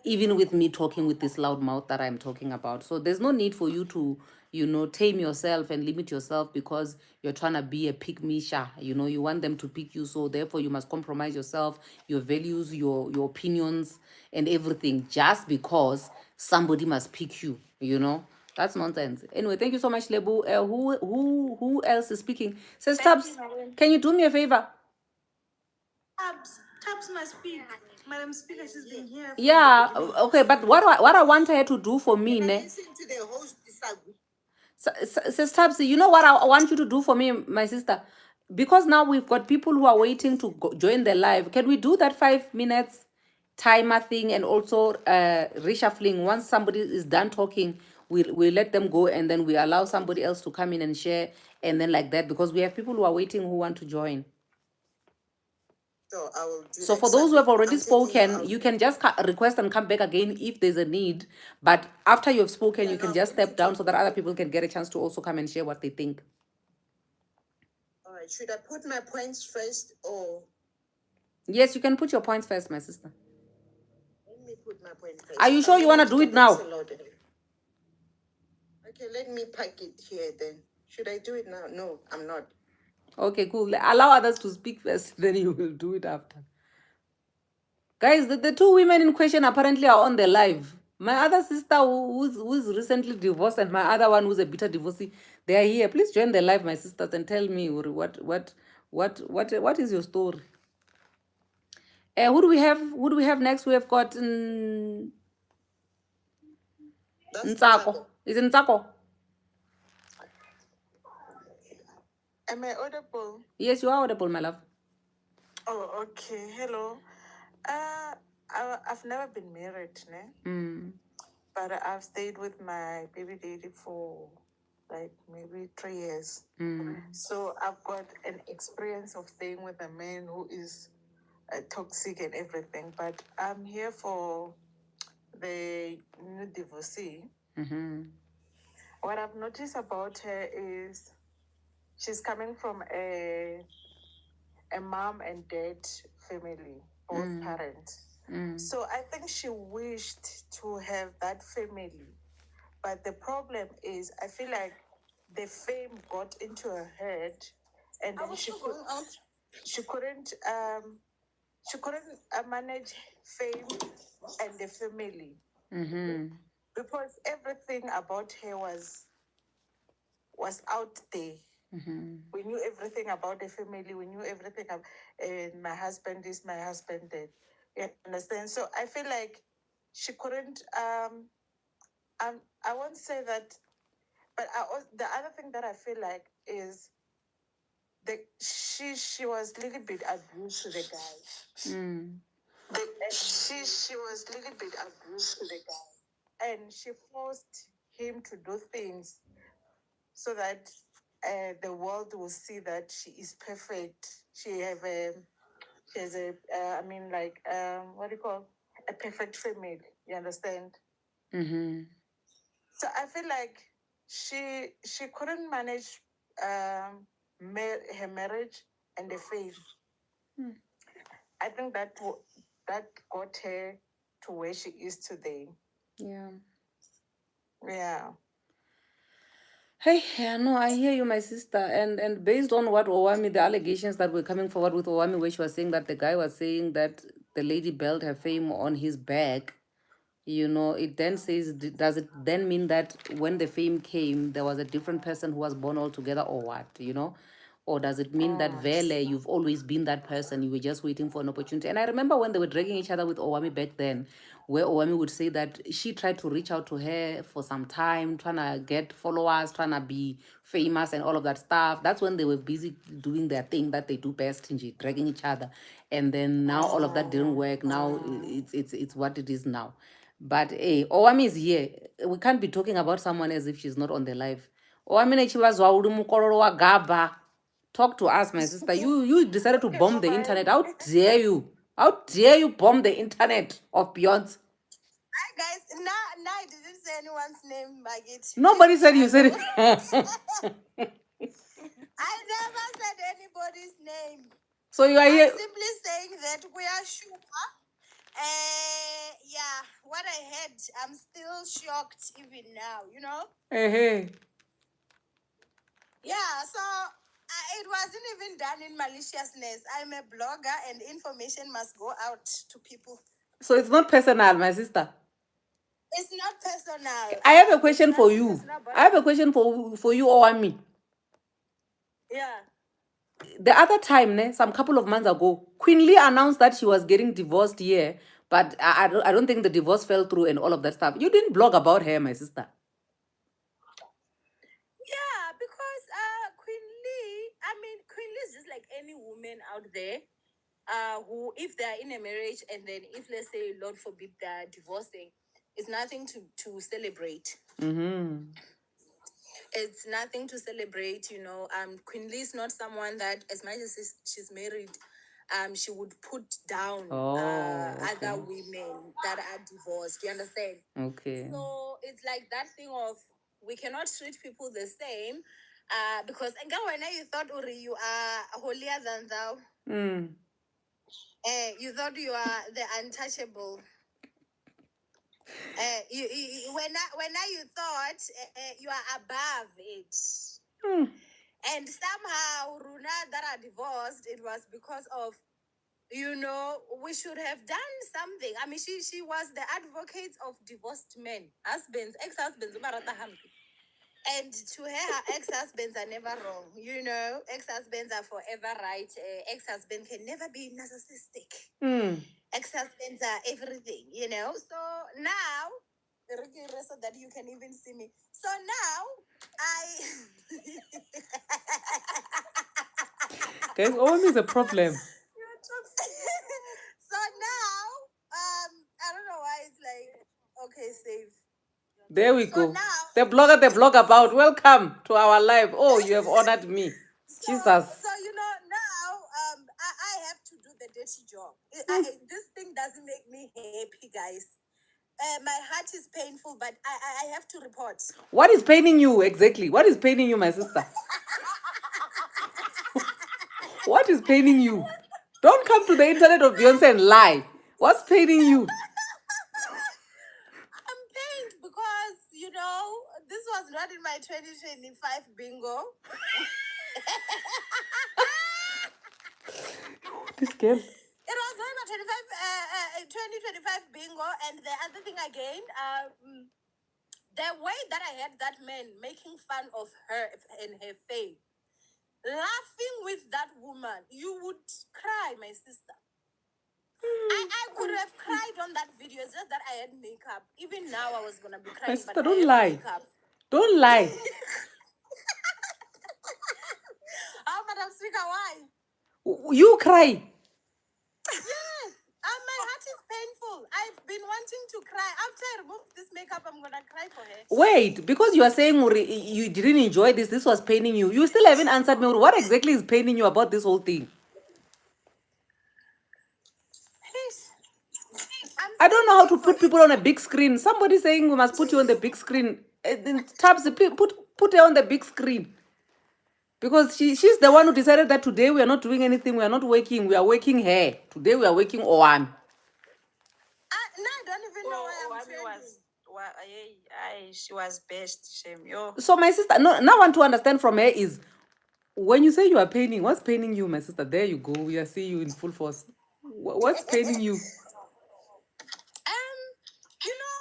even with me talking with this loud mouth that I'm talking about. So there's no need for you to, tame yourself and limit yourself because you're trying to be a pick-me-sha. You want them to pick you, so therefore you must compromise yourself, your values, your opinions, and everything just because somebody must pick you. That's nonsense. Anyway, thank you so much, Lebu. Who else is speaking? Says Tabs, can you do me a favor? Tabs must speak. Madam Speaker, she's been here. Yeah, okay, but what I want her to do for me, Can I ne? listen to the host disagree? Sister Tabsi, you know what I want you to do for me, my sister? Because now we've got people who are waiting to join the live. Can we do that 5 minutes timer thing and also reshuffling? Once somebody is done talking, we let them go and then we allow somebody else to come in and share and then like that, because we have people who are waiting who want to join. So I will do So that. for those who have already I'm taking spoken, you can just request and come back again if there's a need. But after you've spoken, you can just step down so that other people can get a chance to also come and share what they think. All right. Should I put my points first or? Yes, you can put your points first, my sister. Let me put my point first. Are you sure you want to do it now? Okay, let me pack it here then. Should I do it now? No, I'm not. Okay, cool. Allow others to speak first, then you will do it after. Guys, the two women in question apparently are on the live. My other sister who's recently divorced and my other one who's a bitter divorcee, they are here. Please join the live, my sisters, and tell me what is your story. Who do we have? Who do we have next? We have got Ntsako. Is it Ntsako? Am I audible? Yes, you are audible, my love. Oh, okay. Hello. I've never been married, ne? But I've stayed with my baby daddy for like maybe 3 years. So I've got an experience of staying with a man who is toxic and everything. But I'm here for the new divorcee. What I've noticed about her is she's coming from a mom and dad family, both parents. So I think she wished to have that family. But the problem is, I feel like the fame got into her head, and then she couldn't manage fame and the family, because everything about her was out there. We knew everything about the family. We knew everything. My husband is my husband. You understand? So I feel like she couldn't. I won't say that, but the other thing that I feel like is she was a little bit abused to the guy. She was a little bit abused to the guy, and she forced him to do things so that the world will see that she is perfect. She has a what do you call, a perfect family. You understand? So I feel like she couldn't manage her marriage and the faith. I think that got her to where she is today. Yeah. Yeah. Hey, yeah, no, I hear you, my sister. And based on what Owami, the allegations that were coming forward with Owami, where she was saying that the guy was saying that the lady built her fame on his back, you know, it then says, does it then mean that when the fame came, there was a different person who was born altogether, or what, you know? Or does it mean that Vele, you've always been that person, you were just waiting for an opportunity? And I remember when they were dragging each other with Owami back then, where Owami would say that she tried to reach out to her for some time, trying to get followers, trying to be famous and all of that stuff. That's when they were busy doing their thing that they do best, dragging each other. And then now all of that didn't work. Now it's what it is now. But hey, Owami is here. We can't be talking about someone as if she's not on the live. Owami nechivazwa uri mukororo wa Gaba. Talk to us, my sister. You decided to bomb the internet. How dare you? How dare you bomb the internet of Beyonce? Hi guys, now I didn't say anyone's name, Maggie. Nobody said you said it. I never said anybody's name. So you are here. I'm simply saying that we are sure. Yeah, what I heard, I'm still shocked even now, you know? Hey. Yeah, so it wasn't even done in maliciousness. I'm a blogger and information must go out to people. So it's not personal, my sister. It's not personal. I have a question for you. I have a question for you, Owami. Yeah. The other time, some couple of months ago, Queen Lee announced that she was getting divorced here, but I don't think the divorce fell through and all of that stuff. You didn't blog about her, my sister. many women out there who, if they are in a marriage and then if, let's say, Lord forbid, they are divorcing, it's nothing to celebrate. It's nothing to celebrate, you know. Queen Lee is not someone that, as much as she's married, she would put down other women that are divorced. You understand? Okay. So it's like that thing of we cannot treat people the same. Because when you thought Uri, you are holier than thou. You thought you are the untouchable. When you thought you are above it. And somehow, Runa that are divorced, it was because of, you know, we should have done something. I mean, she was the advocate of divorced men, husbands, ex-husbands, and to her ex-husbands are never wrong. You know, ex-husbands are forever right. Ex-husband can never be narcissistic. Ex-husbands are everything, you know. So now, so that you can even see me. So now, Guys, OM is a problem. So now, I don't know why it's like, okay, save. There we So go. now, The blog about. Welcome to our live. Oh, you have honored me. Jesus. So you know now, I have to do the dirty job. This thing doesn't make me happy, guys. My heart is painful, but I have to report. What is paining you exactly? What is paining you, my sister? What is paining you? Don't come to the internet of Beyonce and lie. What's paining you? I'm pained because, you know, this was not in my 2025 bingo. This girl. It was not my 2025 bingo. And the other thing again, the way that I had that man making fun of her and her fame, laughing with that woman, you would cry, my sister. I could have cried on that video. It's just that I had makeup. Even now, I was gonna be crying. My sister, but don't I have lie. Makeup. Don't lie. Madam Speaker, why? You cry. Yes. My heart is painful. I've been wanting to cry. After I remove this makeup, I'm gonna cry for her. Wait, because you are saying you didn't enjoy this, this was paining you. You still haven't answered me. What exactly is paining you about this whole thing? I don't know how to put people on a big screen. Somebody saying we must put you on the big screen. Tabs, put her on the big screen. Because she's the one who decided that today we are not doing anything. We are not working. We are working her. Today we are working on. No, I don't even know why I'm trending. She was best, shame yo. So my sister, now I want to understand from her is, when you say you are paining, what's paining you, my sister? There you go. We are seeing you in full force. What's paining you? You know,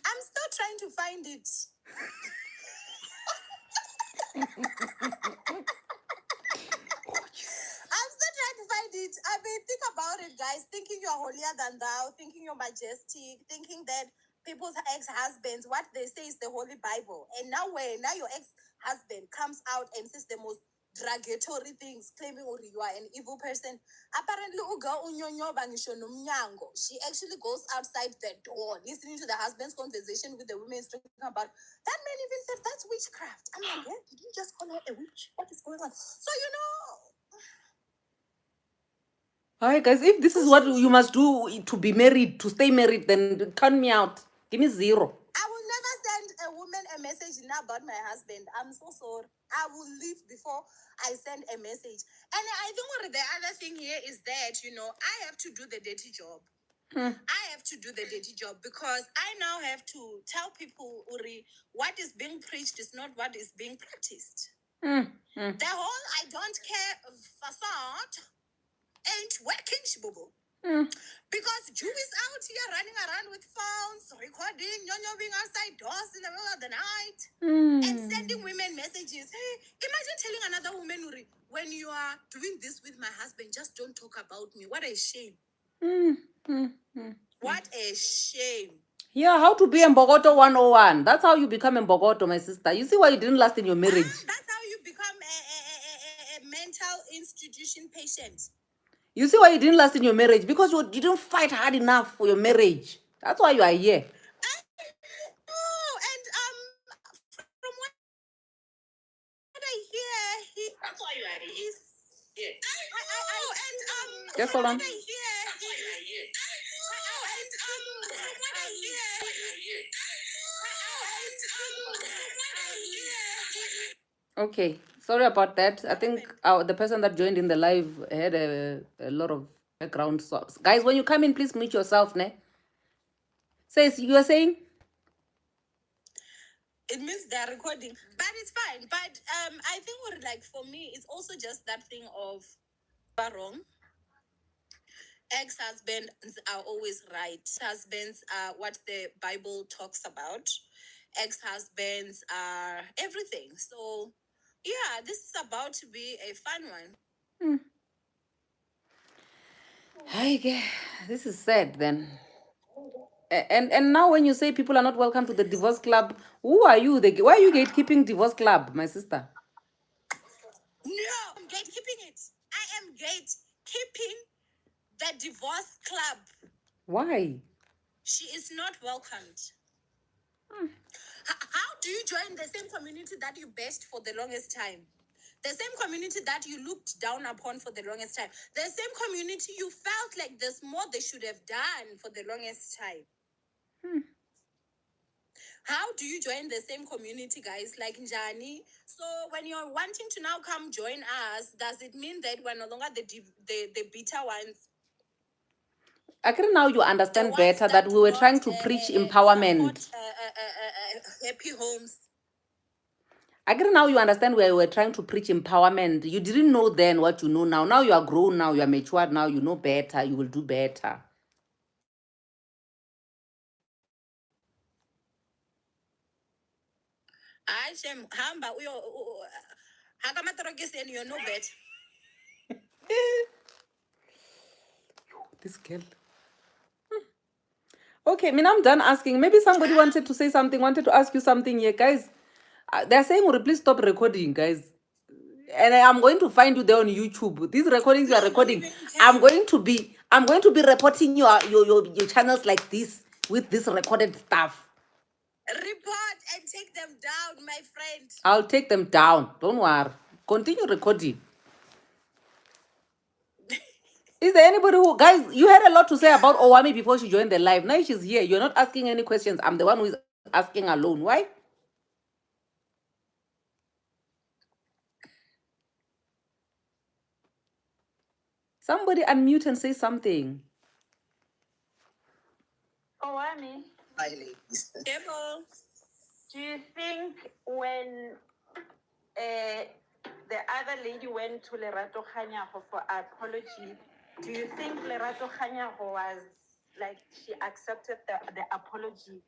I'm still trying to find it. I'm still trying to find it. I mean, think about it, guys. Thinking you're holier than thou, thinking you're majestic, thinking that people's ex-husbands, what they say is the Holy Bible. And now your ex-husband comes out and says the most derogatory things, claiming you are an evil person. Apparently, she actually goes outside the door, listening to the husband's conversation with the women talking about. That man even said that's witchcraft. I'm like, yeah, did you just call her a witch? What is going on? So, you know. Alright, guys, if this is what you must do to be married, to stay married, then count me out. Give me 0. I will never send a woman a message now about my husband. I'm so sorry. I will leave before I send a message. And I think the other thing here is that, you know, I have to do the dirty job. I have to do the dirty job because I now have to tell people, Uri, what is being preached is not what is being practiced. The whole I don't care facade ain't working, Shibubu. Because Jew is out here running around with phones, recording, being outside doors in the middle of the night, and sending women messages. Hey, imagine telling another woman, Uri, when you are doing this with my husband, just don't talk about me. What a shame. What a shame. Yeah, how to be a Mbogoto 101. That's how you become a Mbogoto, my sister. You see why you didn't last in your marriage? That's how you become a mental institution patient. You see why you didn't last in your marriage? Because you didn't fight hard enough for your marriage. That's why you are here. Oh, and from what I hear, that's why you are here. Just hold on. From what I hear, Okay, sorry about that. I think the person that joined in the live had a lot of background sounds. Guys, when you come in, please mute yourself, ne? Says you are saying? it means they're recording, but it's fine. But I think what, like, for me, it's also just that thing of wrong. Ex-husbands are always right. Husbands are what the Bible talks about. Ex-husbands are everything. So yeah, this is about to be a fun one. Hi, this is sad then. And now when you say people are not welcome to the divorce club, who are you? Why are you gatekeeping divorce club, my sister? No, I'm gatekeeping it. I am gatekeeping the divorce club. Why? She is not welcomed. How do you join the same community that you bashed for the longest time? The same community that you looked down upon for the longest time. The same community you felt like there's more they should have done for the longest time. How do you join the same community, guys, like Njani? So when you're wanting to now come join us, does it mean that we're no longer the bitter ones? Actually, now you understand ones better that we do were not, trying to preach empowerment. support, happy homes. Actually, now you understand where we were trying to preach empowerment. You didn't know then what you know now. Now you are grown, now you are matured, now you know better. You will do better. Shem, hamba uyo hakamatorokiseni you know better. This girl. Okay, I mean, I'm done asking. Maybe somebody wanted to say something, wanted to ask you something here. Guys, they're saying, please stop recording, guys. And I'm going to find you there on YouTube. These recordings you are recording, I'm going to be reporting your channels like this with this recorded stuff. Report and take them down, my friend. I'll take them down. Don't worry. Continue recording. Is there anybody who, guys, you had a lot to say about Owami before she joined the live. Now she's here. You're not asking any questions. I'm the one who is asking alone. Why? Somebody unmute and say something. Owami, Hi, ladies. Hello. do you think when the other lady went to Lerato Kganyago for apology, do you think Lerato Kganyago was like she accepted the apology?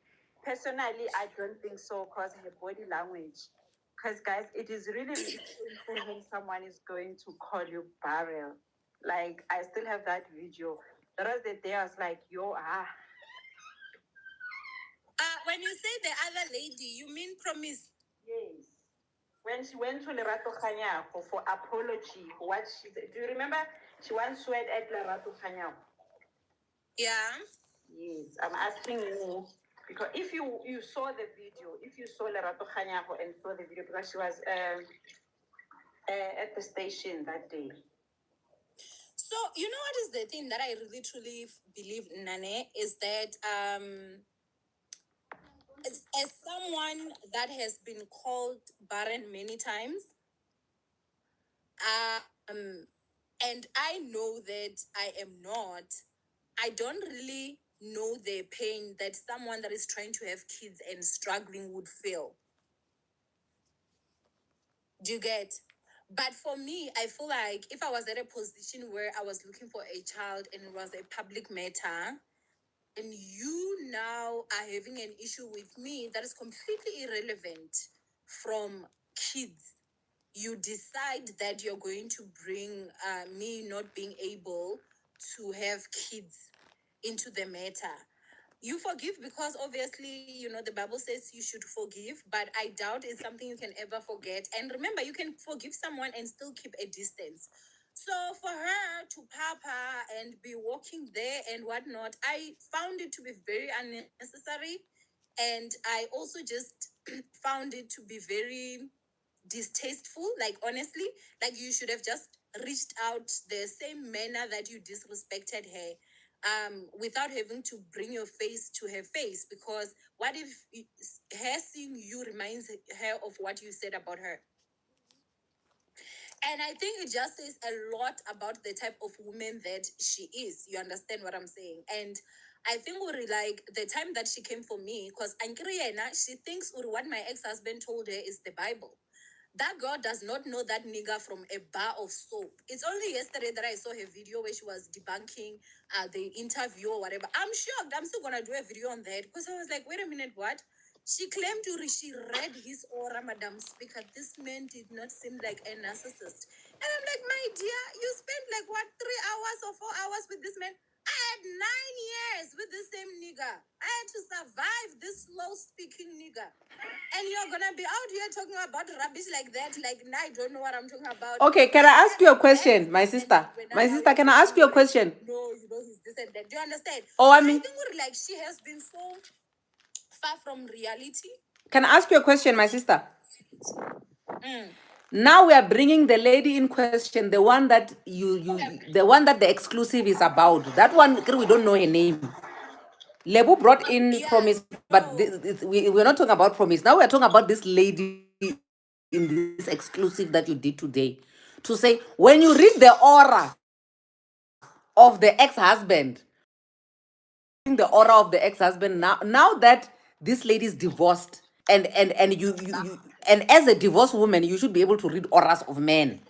Personally, I don't think so because her body language. Because guys, it is really, really painful when someone is going to call you barrel. Like I still have that video. The rest of the day I was like, When you say the other lady, you mean Promise? Yes. When she went to Lerato Kganyago for apology, what she said. Do you remember? She once sweat at Lerato Kganyago. Yeah. Yes, I'm asking you because if you saw the video, if you saw Lerato Kganyago and saw the video, because she was at the station that day. So you know what is the thing that I really truly believe, Nane, is that as someone that has been called barren many times, and I know that I am not, I don't really know the pain that someone that is trying to have kids and struggling would feel. Do you get? But for me, I feel like if I was at a position where I was looking for a child and it was a public matter, and you now are having an issue with me that is completely irrelevant from kids, you decide that you're going to bring me not being able to have kids into the matter. You forgive because obviously, the Bible says you should forgive, but I doubt it's something you can ever forget. And remember, you can forgive someone and still keep a distance. So for her to papa and be walking there and whatnot, I found it to be very unnecessary. And I also just found it to be very distasteful, like honestly, like you should have just reached out the same manner that you disrespected her, without having to bring your face to her face, because what if her seeing you reminds her of what you said about her? And I think it just says a lot about the type of woman that she is. You understand what I'm saying? And I think Uri, like the time that she came for me, because Ankiriena, she thinks Uri, what my ex-husband told her is the Bible. That girl does not know that nigga from a bar of soap. It's only yesterday that I saw her video where she was debunking the interview or whatever. I'm shocked. I'm still gonna do a video on that because I was like, wait a minute, what? She claimed she read his aura, Madam Speaker. This man did not seem like a narcissist. And I'm like, my dear, you spent like what, 3 hours or 4 hours with this man? I had 9 years with the same nigga. I had to survive this slow speaking nigga. And you're gonna be out here talking about rubbish like that, like now I don't know what I'm talking about. Okay, can I ask you a question, my sister? My sister, can I ask you a question? No, he's this and that. Do you understand? Oh, So I mean, think like she has been so far from reality. can I ask you a question, my sister? Now we are bringing the lady in question, the one that the one that the exclusive is about. That one, we don't know her name. Lebu brought in Promise, but we're not talking about Promise. Now we're talking about this lady in this exclusive that you did today. To say, when you read the aura of the ex-husband, the aura of the ex-husband, now that this lady is divorced, and you and as a divorced woman, you should be able to read auras of men.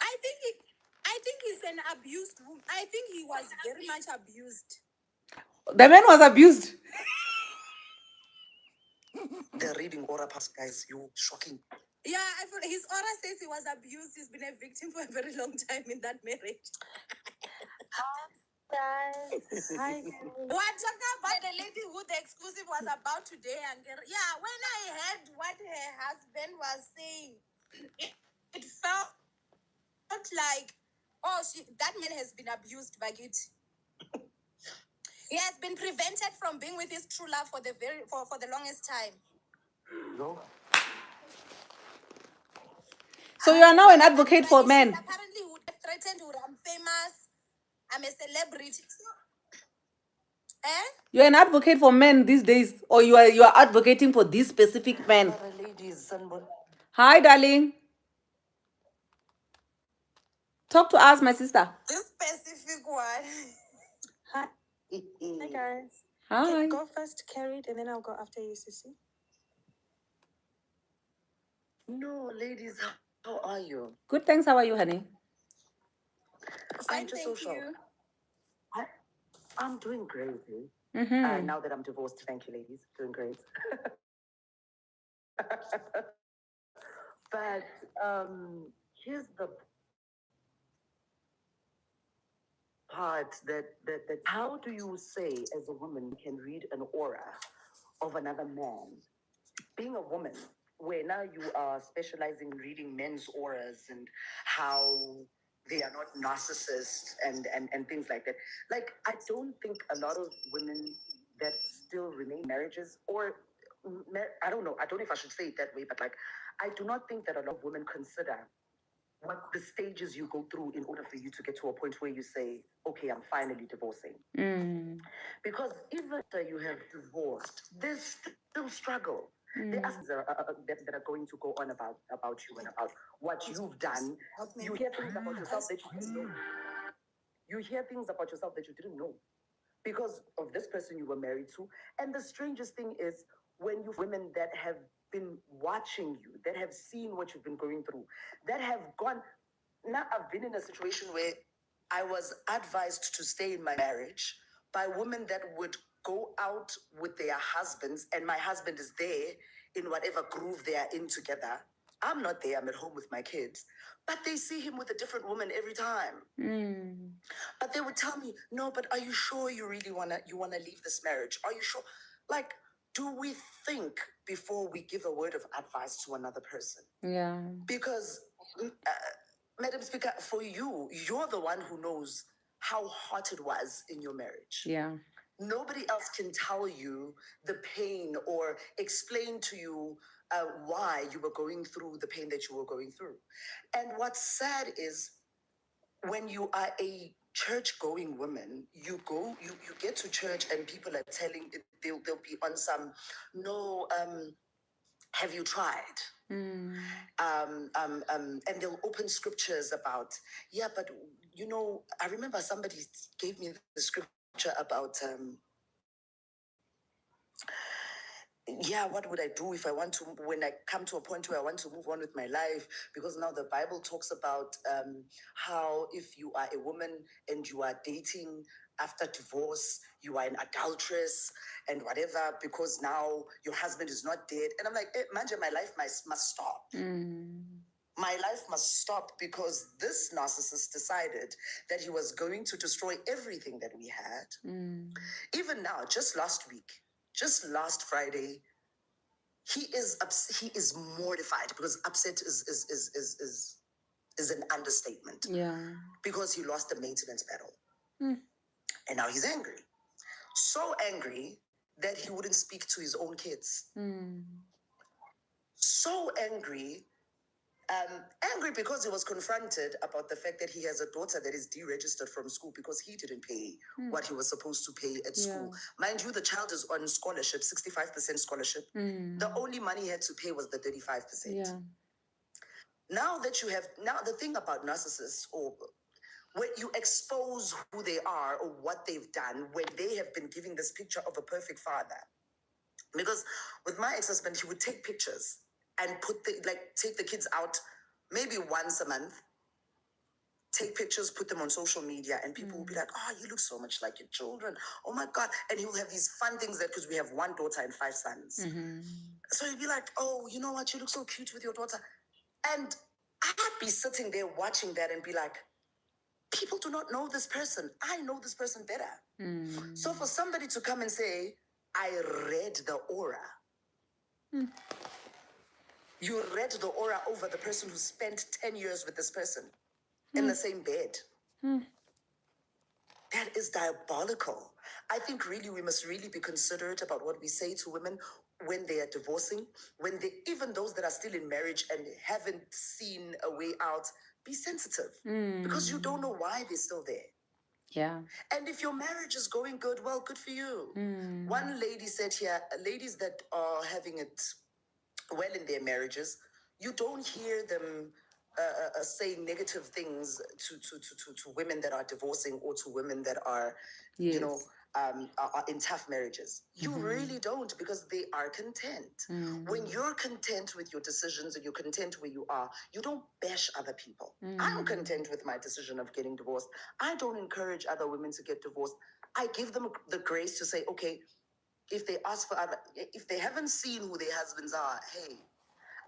I think he's an abused woman. I think he was very much abused. The man was abused. The reading aura pass, guys, you shocking. Yeah, I feel his aura says he was abused. He's been a victim for a very long time in that marriage. Guys, hi. What talking about the lady who the exclusive was about today? And yeah, when I heard what her husband was saying, it felt like, oh, that man has been abused by it. He has been prevented from being with his true love for the longest time. No. So you are now an advocate for men. Apparently, who threatened her, I'm famous, I'm a celebrity. You're an advocate for men these days, or you are advocating for this specific man. Hi, darling. Talk to us, my sister. This specific one. Hi. Hi, guys. Hi. Go first, Carried, and then I'll go after you, Sissy. No, ladies, how are you? Good, thanks. How are you, honey? I'm just so shocked. I'm doing great. Now that I'm divorced, thank you, ladies. Doing great. But here's the part that how do you say as a woman you can read an aura of another man? Being a woman, where now you are specializing in reading men's auras and how they are not narcissists and things like that. Like, I don't think a lot of women that still remain marriages, or I don't know if I should say it that way, but like, I do not think that a lot of women consider what the stages you go through in order for you to get to a point where you say, okay, I'm finally divorcing. Because even after you have divorced, there's still struggle. There are things that are going to go on about you and about what you've done. You hear things about yourself that you didn't know. You hear things about yourself that you didn't know because of this person you were married to. And the strangest thing is when you women that have been watching you, that have seen what you've been going through, that have gone. Now I've been in a situation where I was advised to stay in my marriage by women that would go out with their husbands, and my husband is there in whatever groove they are in together. I'm not there, I'm at home with my kids, but they see him with a different woman every time. But they would tell me, no, but are you sure you really wanna leave this marriage? Are you sure? Like, do we think before we give a word of advice to another person? Yeah. Because, Madam Speaker, for you, you're the one who knows how hot it was in your marriage. Yeah. Nobody else can tell you the pain or explain to you why you were going through the pain that you were going through. And what's sad is when you are a church-going woman, you get to church and people are telling, they'll be on some, no, have you tried? And they'll open scriptures about, yeah, but you know, I remember somebody gave me the scripture about, yeah, what would I do if I want to, when I come to a point where I want to move on with my life? Because now the Bible talks about how if you are a woman and you are dating after divorce, you are an adulteress and whatever, because now your husband is not dead. And I'm like, imagine my life must stop. My life must stop because this narcissist decided that he was going to destroy everything that we had. Even now, just last week, just last Friday, he is mortified, because upset is an understatement. Yeah. Because he lost the maintenance battle. And now he's angry. So angry that he wouldn't speak to his own kids. So angry. Angry because he was confronted about the fact that he has a daughter that is deregistered from school because he didn't pay what he was supposed to pay at school. Mind you, the child is on scholarship, 65% scholarship. The only money he had to pay was the 35%. Yeah. Now the thing about narcissists, or when you expose who they are or what they've done, when they have been giving this picture of a perfect father. Because with my ex-husband, he would take pictures and take the kids out maybe once a month, take pictures, put them on social media, and people will be like, oh, you look so much like your children. Oh my God. And he will have these fun things because we have one daughter and 5 sons. So he'd be like, oh, you know what? You look so cute with your daughter. And I'd be sitting there watching that and be like, people do not know this person. I know this person better. So for somebody to come and say, I read the aura. You read the aura over the person who spent 10 years with this person in the same bed. That is diabolical. I think really we must really be considerate about what we say to women when they are divorcing, even those that are still in marriage and haven't seen a way out. Be sensitive because you don't know why they're still there. Yeah. And if your marriage is going good, well, good for you. One lady said here, ladies that are having it well in their marriages, you don't hear them saying negative things to women that are divorcing or to women that are, Yes. are in tough marriages. You really don't, because they are content. When you're content with your decisions and you're content where you are, you don't bash other people. I'm content with my decision of getting divorced. I don't encourage other women to get divorced. I give them the grace to say, okay, if they ask for if they haven't seen who their husbands are, hey,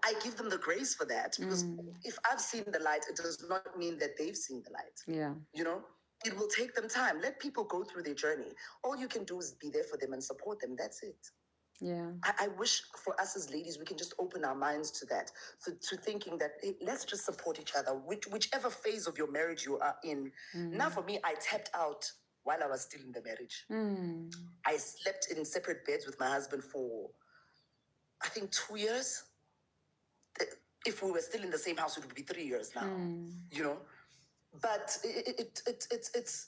I give them the grace for that, because if I've seen the light, it does not mean that they've seen the light. Yeah. You know, it will take them time. Let people go through their journey. All you can do is be there for them and support them. That's it. Yeah. I wish for us as ladies, we can just open our minds to that, to thinking that, hey, let's just support each other, whichever phase of your marriage you are in. Now, for me, I tapped out while I was still in the marriage. I slept in separate beds with my husband for, I think, 2 years. If we were still in the same house, it would be 3 years now, you know. But it's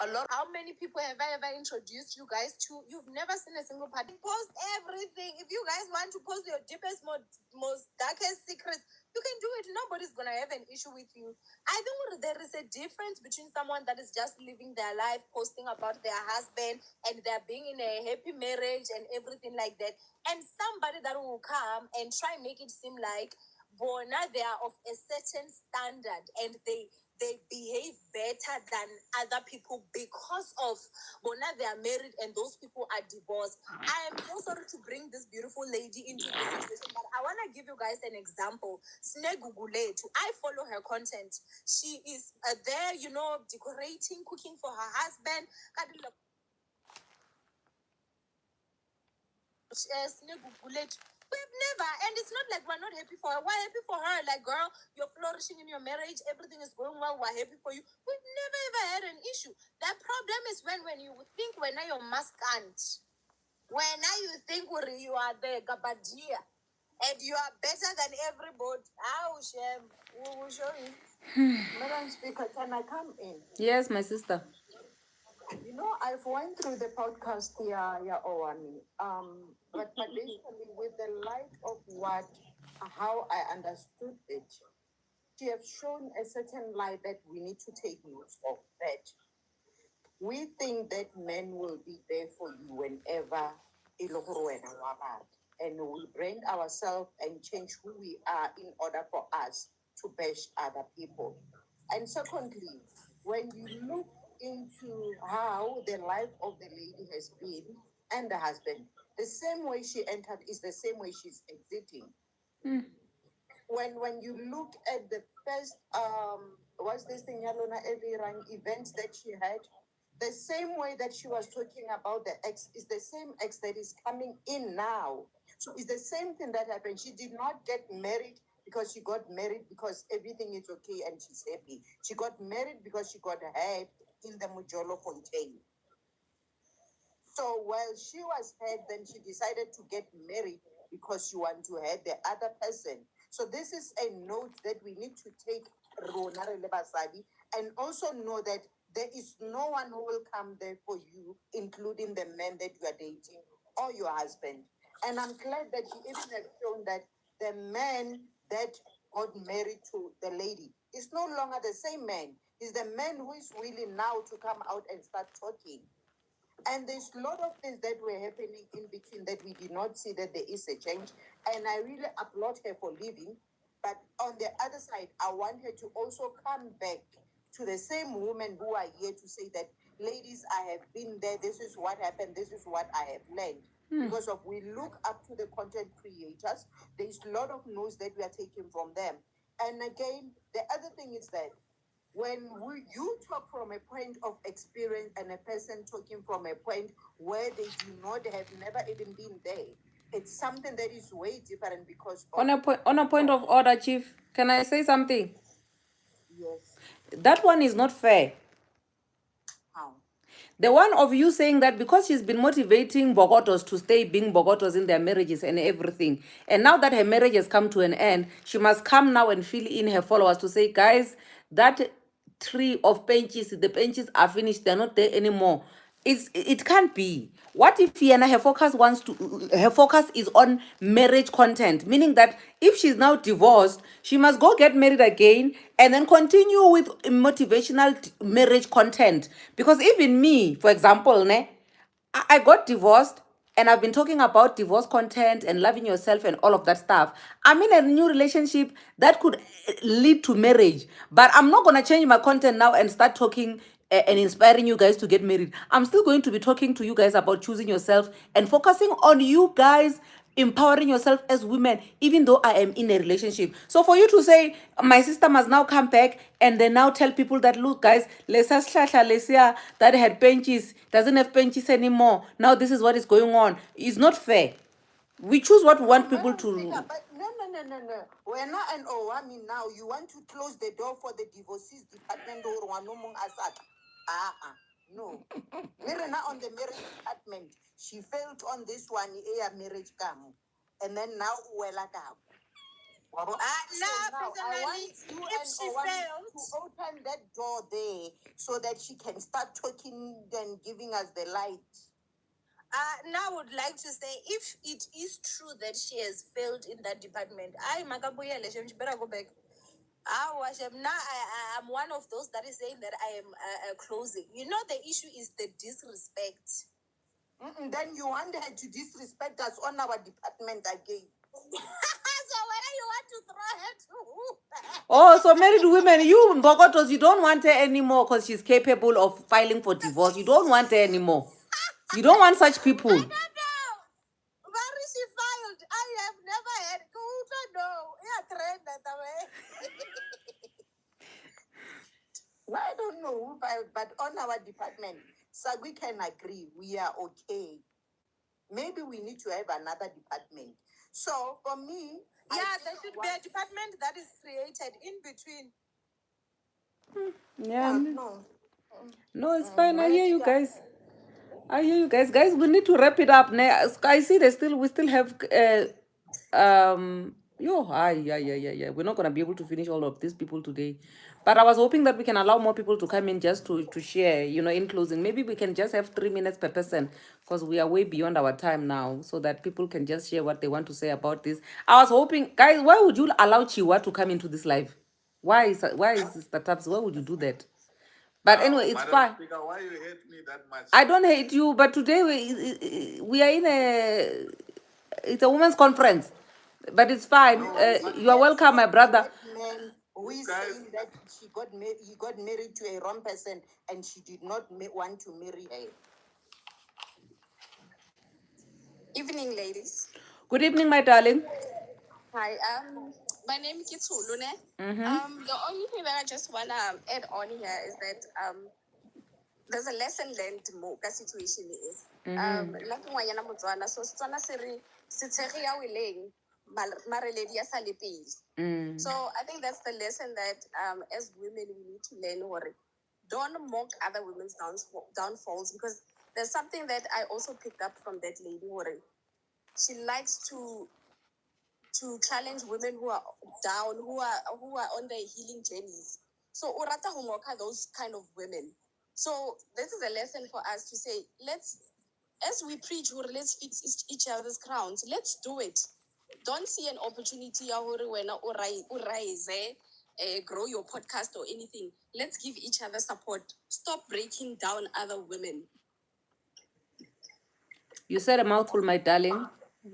a lot. How many people have I ever introduced you guys to? You've never seen a single party. Post everything. If you guys want to post your deepest, most darkest secrets, you can do it. Nobody's going to have an issue with you. I think there is a difference between someone that is just living their life, posting about their husband, and they're being in a happy marriage and everything like that, and somebody that will come and try and make it seem like Bona, they are of a certain standard and they they behave better than other people because of bona they are married and those people are divorced. I am so sorry to bring this beautiful lady into this situation, but I want to give you guys an example. Sneguguletu, I follow her content. She is there, decorating, cooking for her husband. We've never, and it's not like we're not happy for her. We're happy for her. Like, girl, you're flourishing in your marriage. Everything is going well. We're happy for you. We've never ever had an issue. That problem is when you think when you're maskant, when you think you are the gabadia, and you are better than everybody. Oh, shame. We will show you. Madam Speaker, can I come in? Yes, my sister. You know, I've went through the podcast Owani. But basically with the light of how I understood it, she has shown a certain light that we need to take note of. That we think that men will be there for you whenever and we brand ourselves and change who we are in order for us to bash other people. And secondly, when you look into how the life of the lady has been and the husband, the same way she entered is the same way she's exiting. When you look at the first what's this thing Yalona Evirang events that she had, the same way that she was talking about the ex is the same ex that is coming in now. So it's the same thing that happened. She did not get married because she got married because everything is okay and she's happy. She got married because she got head in the Mujolo Fontaine. So while she was head, then she decided to get married because she wanted to head the other person. So this is a note that we need to take and also know that there is no one who will come there for you, including the man that you are dating or your husband. And I'm glad that she even has shown that the man that got married to the lady is no longer the same man. He's the man who is willing now to come out and start talking. And there's a lot of things that were happening in between that we did not see that there is a change. And I really applaud her for leaving. But on the other side, I want her to also come back to the same women who are here to say that, ladies, I have been there. This is what happened. This is what I have learned. Because of we look up to the content creators, there's a lot of news that we are taking from them. And again, the other thing is that when you talk from a point of experience and a person talking from a point where they do not have never even been there, it's something that is way different because of, On a point of order, Chief, can I say something? Yes. That one is not fair. How? The one of you saying that because she's been motivating Bogotos to stay being Bogotos in their marriages and everything, and now that her marriage has come to an end, she must come now and fill in her followers to say, guys, that tree of benches, the benches are finished, they're not there anymore. It can't be. What if Fiona, her focus is on marriage content, meaning that if she's now divorced, she must go get married again and then continue with motivational marriage content. Because even me, for example, I got divorced and I've been talking about divorce content and loving yourself and all of that stuff. I'm in a new relationship that could lead to marriage, but I'm not going to change my content now and start talking and inspiring you guys to get married. I'm still going to be talking to you guys about choosing yourself and focusing on you guys empowering yourself as women, even though I am in a relationship. So for you to say my sister must now come back and then now tell people that, look guys, Lesia that had benches doesn't have benches anymore, now this is what is going on, is not fair. We choose what we want people to. But no. We're not an Owami now. You want to close the door for the divorcees department or Wanomong Asad. No. We're not on the marriage department. She failed on this one, marriage come. And then now Uwela come. So now I want you and Owami to open that door there so that she can start talking and giving us the light. Now I would like to say, if it is true that she has failed in that department, she better go back. I'm one of those that is saying that I am closing. You know, the issue is the disrespect. Then you want her to disrespect us on our department again. So when you want to throw her to who? Oh, so married women, you Mbokotos, you don't want her anymore because she's capable of filing for divorce. You don't want her anymore. You don't want such people. I don't know. Where is she filed? I have never heard. Who don't know? Yeah, trained that way. Well, I don't know, but on our department, so we can agree we are okay. Maybe we need to have another department. So for me, I Yeah, think there should be what- a department that is created in between. Yeah. no. No, it's fine. I hear you Rediga. guys. I hear you guys. Guys, we need to wrap it up. I see we still have yeah. We're not gonna be able to finish all of these people today. But I was hoping that we can allow more people to come in just to share, in closing. Maybe we can just have 3 minutes per person because we are way beyond our time now, so that people can just share what they want to say about this. I was hoping, guys, why would you allow Chiwa to come into this live? Why is Sister Tabs? Why would you do that? But anyway, it's Madam fine. Speaker, why you hate me that much? I don't hate you, but today we are in it's a women's conference, but it's fine. You are welcome, my brother. That man who is saying that he got married to a wrong person and she did not want to marry her. Evening, ladies. Good evening, my darling. Hi. My name is Kitsulune. The only thing that I just wanna add on here is that there's a lesson learned mo ka situation is. Nna ke ngwanyana Motswana, so Setswana se re setshege ya weleng mare ledi ya sa le pele. So I think that's the lesson that as women we need to learn, or don't mock other women's downfalls, because there's something that I also picked up from that lady, or she likes to challenge women who are down, who are on their healing journeys. So urata humoka those kind of women. So this is a lesson for us to say, as we preach, let's fix each other's crowns. Let's do it. Don't see an opportunity when rise, grow your podcast or anything. Let's give each other support. Stop breaking down other women. You said a mouthful, my darling.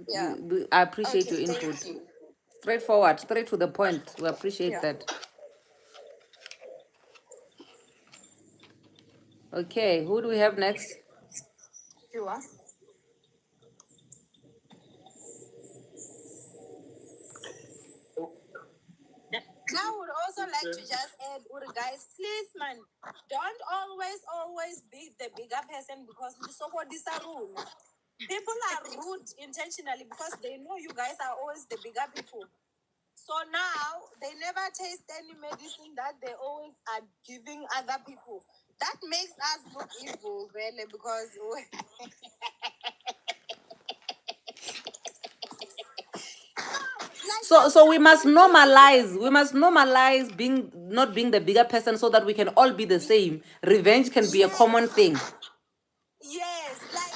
Yeah. I appreciate Okay, your thank input. you. Straightforward, straight to the point. We appreciate that. Okay, who do we have next? You are? I would also like to just add, guys, please, man, don't always be the bigger person, because people are rude intentionally because they know you guys are always the bigger people. So now they never taste any medicine that they always are giving other people. That makes us look evil, really, because So we must normalize. We must normalize not being the bigger person, so that we can all be the same. Revenge can be a common thing. yes, like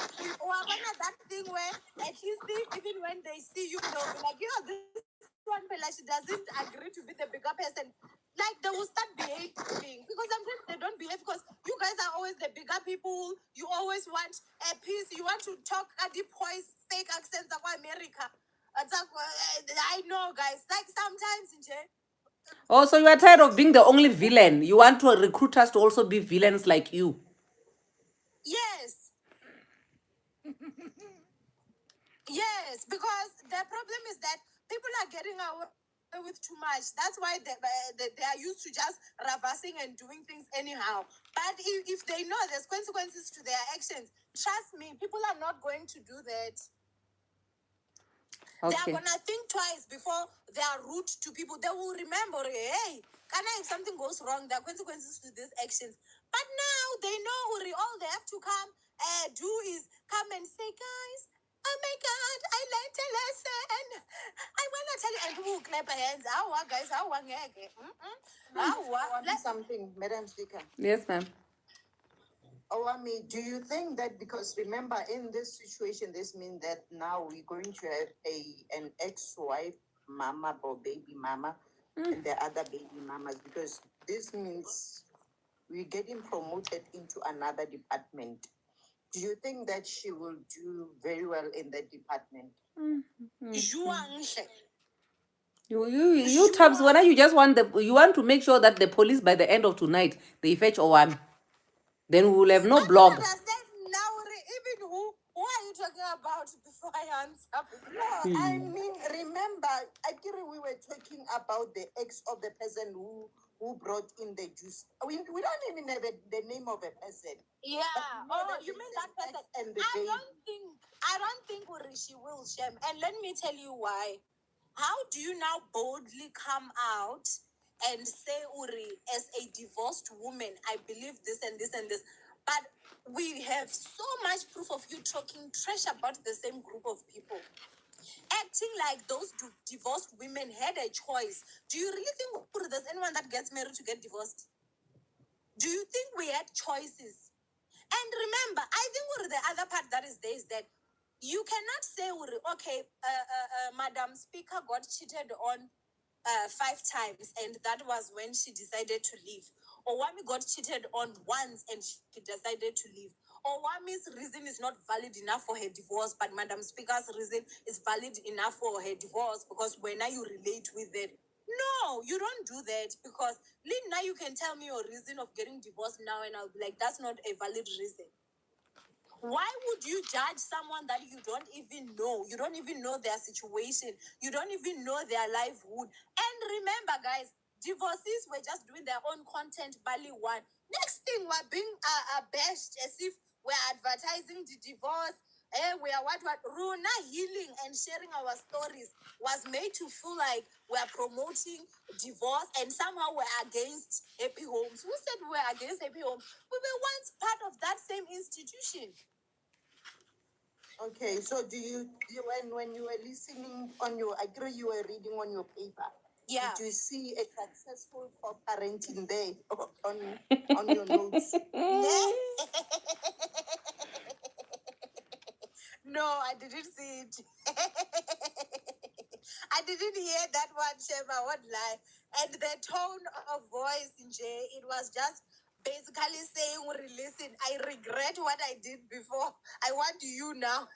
that thing where at least even when they see you, they'll be like, this one fella, she doesn't agree to be the bigger person. Like they will start behaving, because sometimes they don't behave because you guys are always the bigger people. You always want a peace. You want to talk a deep voice, fake accents of America. I know, guys. Like sometimes, Oh, so you are tired of being the only villain. You want to recruit us to also be villains like you. yes. Yes, because the problem is that people are getting away with too much. That's why they are used to just reversing and doing things anyhow. But if they know there's consequences to their actions, trust me, people are not going to do that. They are gonna think twice before they are rude to people. They will remember, hey, if something goes wrong, there are consequences to these actions. But now they know all they have to do is come and say, guys, oh my God, I learned a lesson. I want to tell you, and people will clap their hands. Guys, Something, Madam Speaker. Yes, ma'am. Owami, do you think that, because remember in this situation, this means that now we're going to have an ex-wife mama or baby mama and the other baby mamas, because this means we're getting promoted into another department. Do you think that she will do very well in that department? You Tabs, when you just want you want to make sure that the police by the end of tonight they fetch Owami. Then we will have no I blog. don't understand now. Even who are you talking about before I answer? No, I mean, remember, Akiri, we were talking about the ex of the person who brought in the juice. We don't even have the name of a person. Yeah. But Oh, you mean that person? And the I baby. don't think Urishi will shame. And let me tell you why. How do you now boldly come out and say, Uri, as a divorced woman, I believe this and this and this. But we have so much proof of you talking trash about the same group of people. Acting like those divorced women had a choice. Do you really think Uri, there's anyone that gets married to get divorced? Do you think we had choices? And remember, I think the other part that is there is that you cannot say, okay, Madam Speaker got cheated on 5 times, and that was when she decided to leave. Or Wami got cheated on once, and she decided to leave. Or Wami's reason is not valid enough for her divorce, but Madam Speaker's reason is valid enough for her divorce because when now you relate with it. No, you don't do that because now you can tell me your reason of getting divorced now, and I'll be like, that's not a valid reason. Why would you judge someone that you don't even know? You don't even know their situation. You don't even know their livelihood. And remember, guys, divorcees were just doing their own content, Bali one. Next thing, we're being bashed as if we're advertising the divorce. We are what Runa healing and sharing our stories was made to feel like we're promoting divorce and somehow we're against happy homes. Who said we were against happy homes? We were once part of that same institution. Okay, so do you when you were listening on your, I agree you were reading on your paper. Yeah. Did you see a successful parenting there on your notes? No, I didn't see it. I didn't hear that one, Shema, what lie. And the tone of voice in Jay, it was just basically saying, listen, I regret what I did before. I want you now.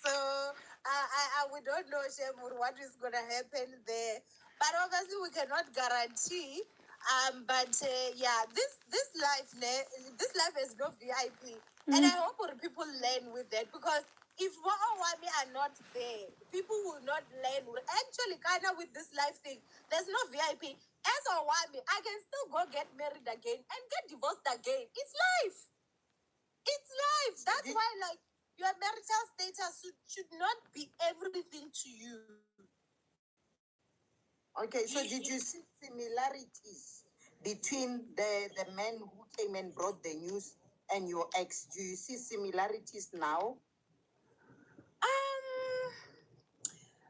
So we don't know, Shemur, what is going to happen there. But obviously, we cannot guarantee. Yeah, this life is no VIP. And I hope people learn with that because if Wawami are not there, people will not learn. Actually, kind of with this life thing, there's no VIP. As a Wami, I can still go get married again and get divorced again. It's life. It's life. That's why, like, your marital status should not be everything to you. Okay, so did you see similarities between the man who came and brought the news and your ex? Do you see similarities now?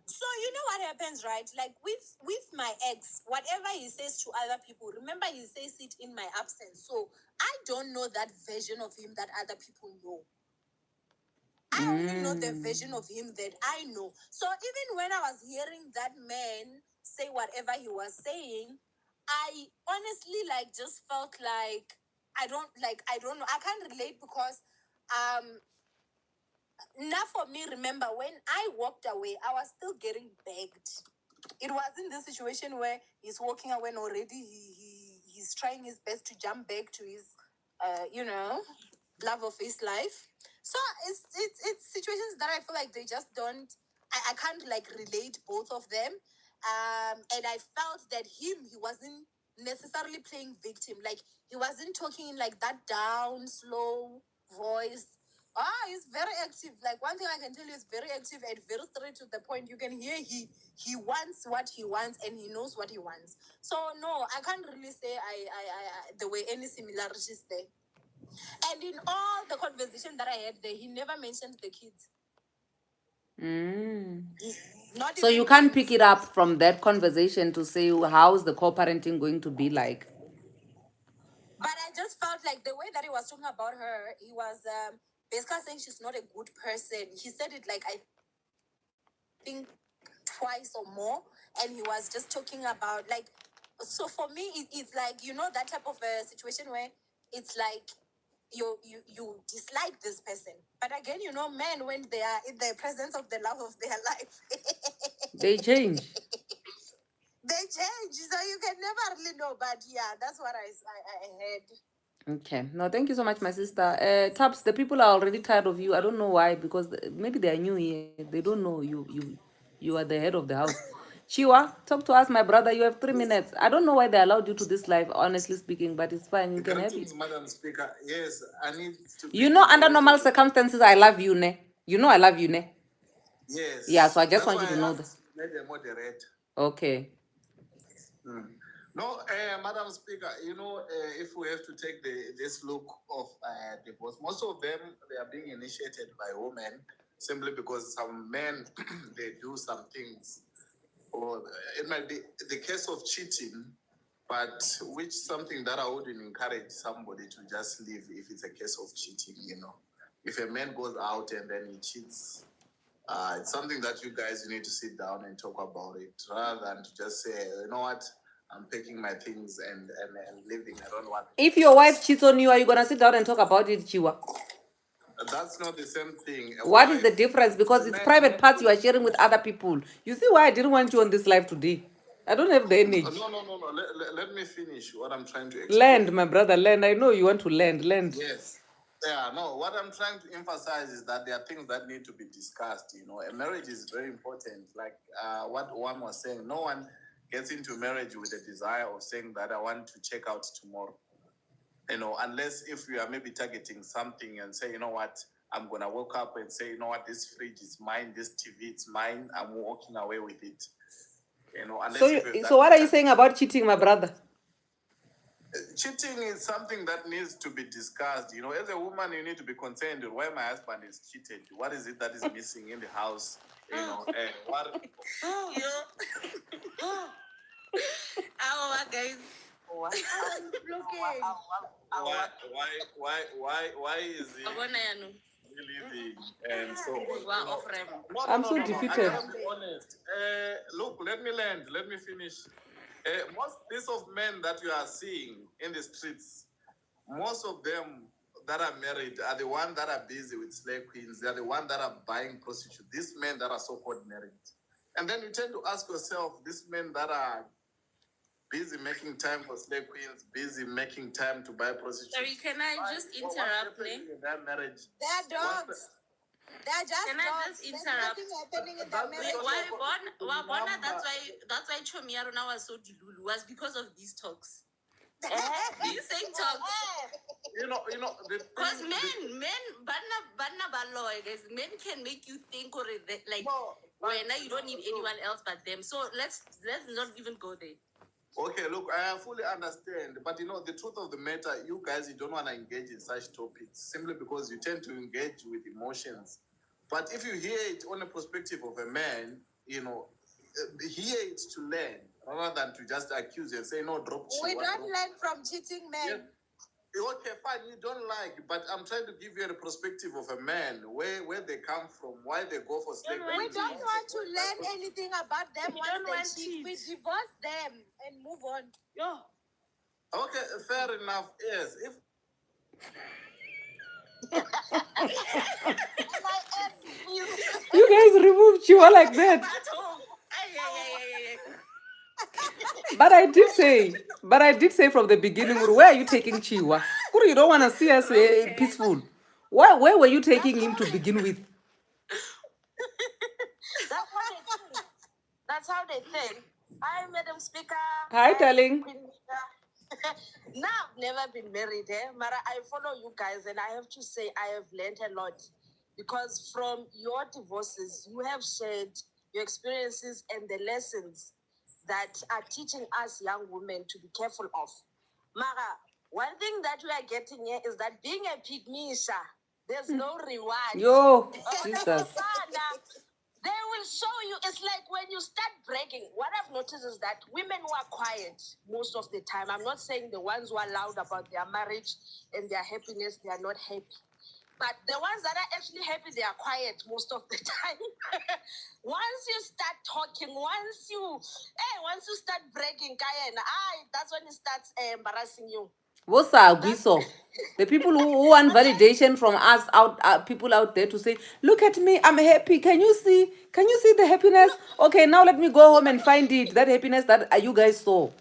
So you know what happens, right? Like with my ex, whatever he says to other people, remember he says it in my absence. So I don't know that version of him that other people know. I only know the version of him that I know. So even when I was hearing that man say whatever he was saying, I honestly just felt like I don't know. I can't relate because now for me, remember when I walked away, I was still getting begged. It wasn't the situation where he's walking away and already he's trying his best to jump back to his love of his life. So it's situations that I feel like they just don't. I can't relate both of them. And I felt that he wasn't necessarily playing victim. Like he wasn't talking in that down, slow voice. He's very active. Like one thing I can tell you is very active and very straight to the point. You can hear he wants what he wants and he knows what he wants. So no, I can't really say there were any similarities there. And in all the conversation that I had there, he never mentioned the kids. Not So even you can't once. pick it up from that conversation to say how's the co-parenting going to be like. But I just felt like the way that he was talking about her, he was basically saying she's not a good person. He said it I think twice or more, and he was just talking about so for me it's that type of a situation where it's you dislike this person. But again, you know, men, when they are in the presence of the love of their life, They change. they change. So you can never really know. But yeah, that's what I heard. Okay. No, thank you so much, my sister. Taps, the people are already tired of you. I don't know why, because maybe they are new here. They don't know you are the head of the house. Chiwa, talk to us, my brother. You have 3 minutes. I don't know why they allowed you to this live, honestly speaking, but it's fine. You can have it. Greetings, Madam Speaker. Yes, I need to. You know, under normal circumstances, I love you, ne? You know I love you, ne? Yes. Yeah, so I just That's want you why to know I that. asked let the moderator. Okay. No, Madam Speaker, you know, if we have to take this look of divorce, most of them, they are being initiated by women simply because some men, they do some things. Or it might be the case of cheating, but which something that I wouldn't encourage somebody to just leave if it's a case of cheating, you know. If a man goes out and then he cheats, it's something that you guys need to sit down and talk about it rather than to just say, you know what, I'm packing my things and leaving. I don't want. If your wife cheats on you, are you gonna sit down and talk about it, Chiwa? That's not the same thing. What is the difference? Because it's private parts you are sharing with other people. You see why I didn't want you on this live today? I don't have the energy. No. Let me finish what I'm trying to explain. Land, my brother, land. I know you want to land. Yes. Yeah, no, what I'm trying to emphasize is that there are things that need to be discussed. You know, a marriage is very important. Like what one was saying, no one gets into marriage with a desire of saying that I want to check out tomorrow. You know, unless if you are maybe targeting something and say, you know what, I'm going to wake up and say, you know what, this fridge is mine, this TV is mine, I'm walking away with it. You know, unless so what are you saying about cheating, my brother? Cheating is something that needs to be discussed. You know, as a woman, you need to be concerned with why my husband is cheated. What is it that is missing in the house? You know, what? Our guys. Why is he leaving? And so I'm so defeated. I gotta be honest. Look, let me land. Let me finish. Most list of men that you are seeing in the streets, most of them that are married are the ones that are busy with slave queens. They are the ones that are buying prostitutes. These men that are so-called married. And then you tend to ask yourself, these men that are busy making time for slave queens, busy making time to buy prostitutes. Sorry, can I just interrupt me? In that marriage? They're dogs. They're just Can dogs. I just interrupt? There's nothing happening in that marriage. Why that's why Chomiaruna was so delulu was because of these talks. These same talks. You know, because men, banna baloy, guys. Men can make you think or like when you don't need anyone else but them. So let's not even go there. Okay, look, I fully understand, but you know, the truth of the matter, you guys, you don't want to engage in such topics simply because you tend to engage with emotions. But if you hear it on a perspective of a man, you know, hear it to learn rather than to just accuse and say, no, drop cheat. We don't learn from cheating men. Yeah. Okay, fine, you don't like, but I'm trying to give you a perspective of a man, where they come from, why they go for slave. We don't want to learn anything about them once they cheat. We divorce them and move on. Okay, fair enough. Yes, if You guys removed Chiwa like that. But I did say from the beginning, where are you taking Chiwa? You don't want to see us peaceful. Where were you taking him to begin with? That's how they think. Hi, Madam Speaker. Hi, darling. Now, I've never been married, Mara, I follow you guys, and I have to say I have learned a lot. Because from your divorces, you have shared your experiences and the lessons that are teaching us young women to be careful of. Mara, one thing that we are getting here is that being a pygmisha, there's no reward. Yo, Jesus. They will show you. It's like when you start bragging. What I've noticed is that women who are quiet most of the time, I'm not saying the ones who are loud about their marriage and their happiness, they are not happy. But the ones that are actually happy, they are quiet most of the time. Once you start talking, once you start bragging, that's when it starts embarrassing you. The people who want validation from us people out there to say, look at me, I'm happy. Can you see the happiness? Okay, now let me go home and find it. That happiness that you guys saw.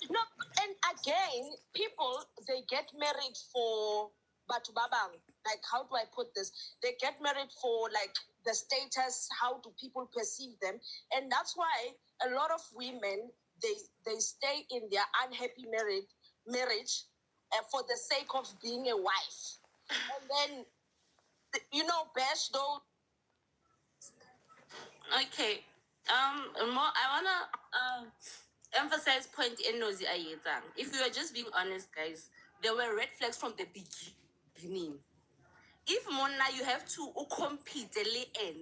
No, and again, people, they get married for batu babang. Like, how do I put this? They get married for like the status. How do people perceive them? And that's why a lot of women they stay in their unhappy marriage for the sake of being a wife. And then bash those. Okay. More. I wanna emphasize point in Nosy Ayetang. If we are just being honest, guys, there were red flags from the beginning. If Mona, you have to compete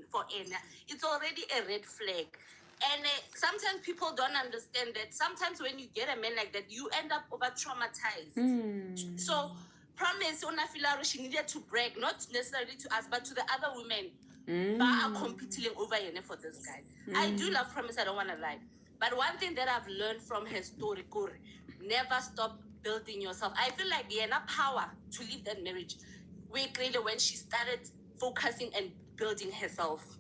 for N, it's already a red flag. And sometimes people don't understand that sometimes when you get a man like that, you end up over traumatized. So, promise, Onafilaro, she needed to brag, not necessarily to us, but to the other women. But are competing over Yene for this guy. I do love Promise, I don't want to lie. But one thing that I've learned from her story, Corey, never stop building yourself. I feel like Yena power to leave that marriage. We created when she started focusing and building herself.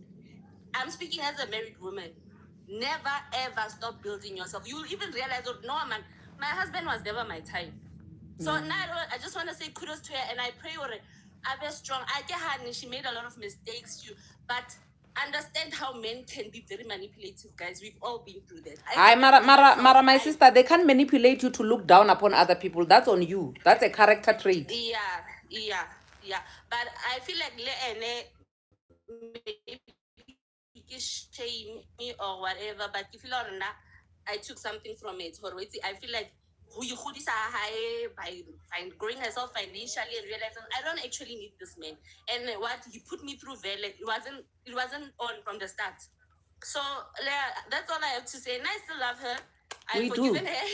I'm speaking as a married woman. Never ever stop building yourself. You'll even realize, oh, no, man, my husband was never my type. So now I just want to say kudos to her, and I pray for her. I be strong. I get her, and she made a lot of mistakes too. But understand how men can be very manipulative, guys. We've all been through that. Mara, my sister, they can't manipulate you to look down upon other people. That's on you. That's a character trait. Yeah. But I feel like maybe shame me or whatever. But if you don't know, I took something from it. I feel like who you by growing herself financially and realizing I don't actually need this man. And what he put me through there, like, it wasn't on from the start. So that's all I have to say. And I still love her. I've forgiven her.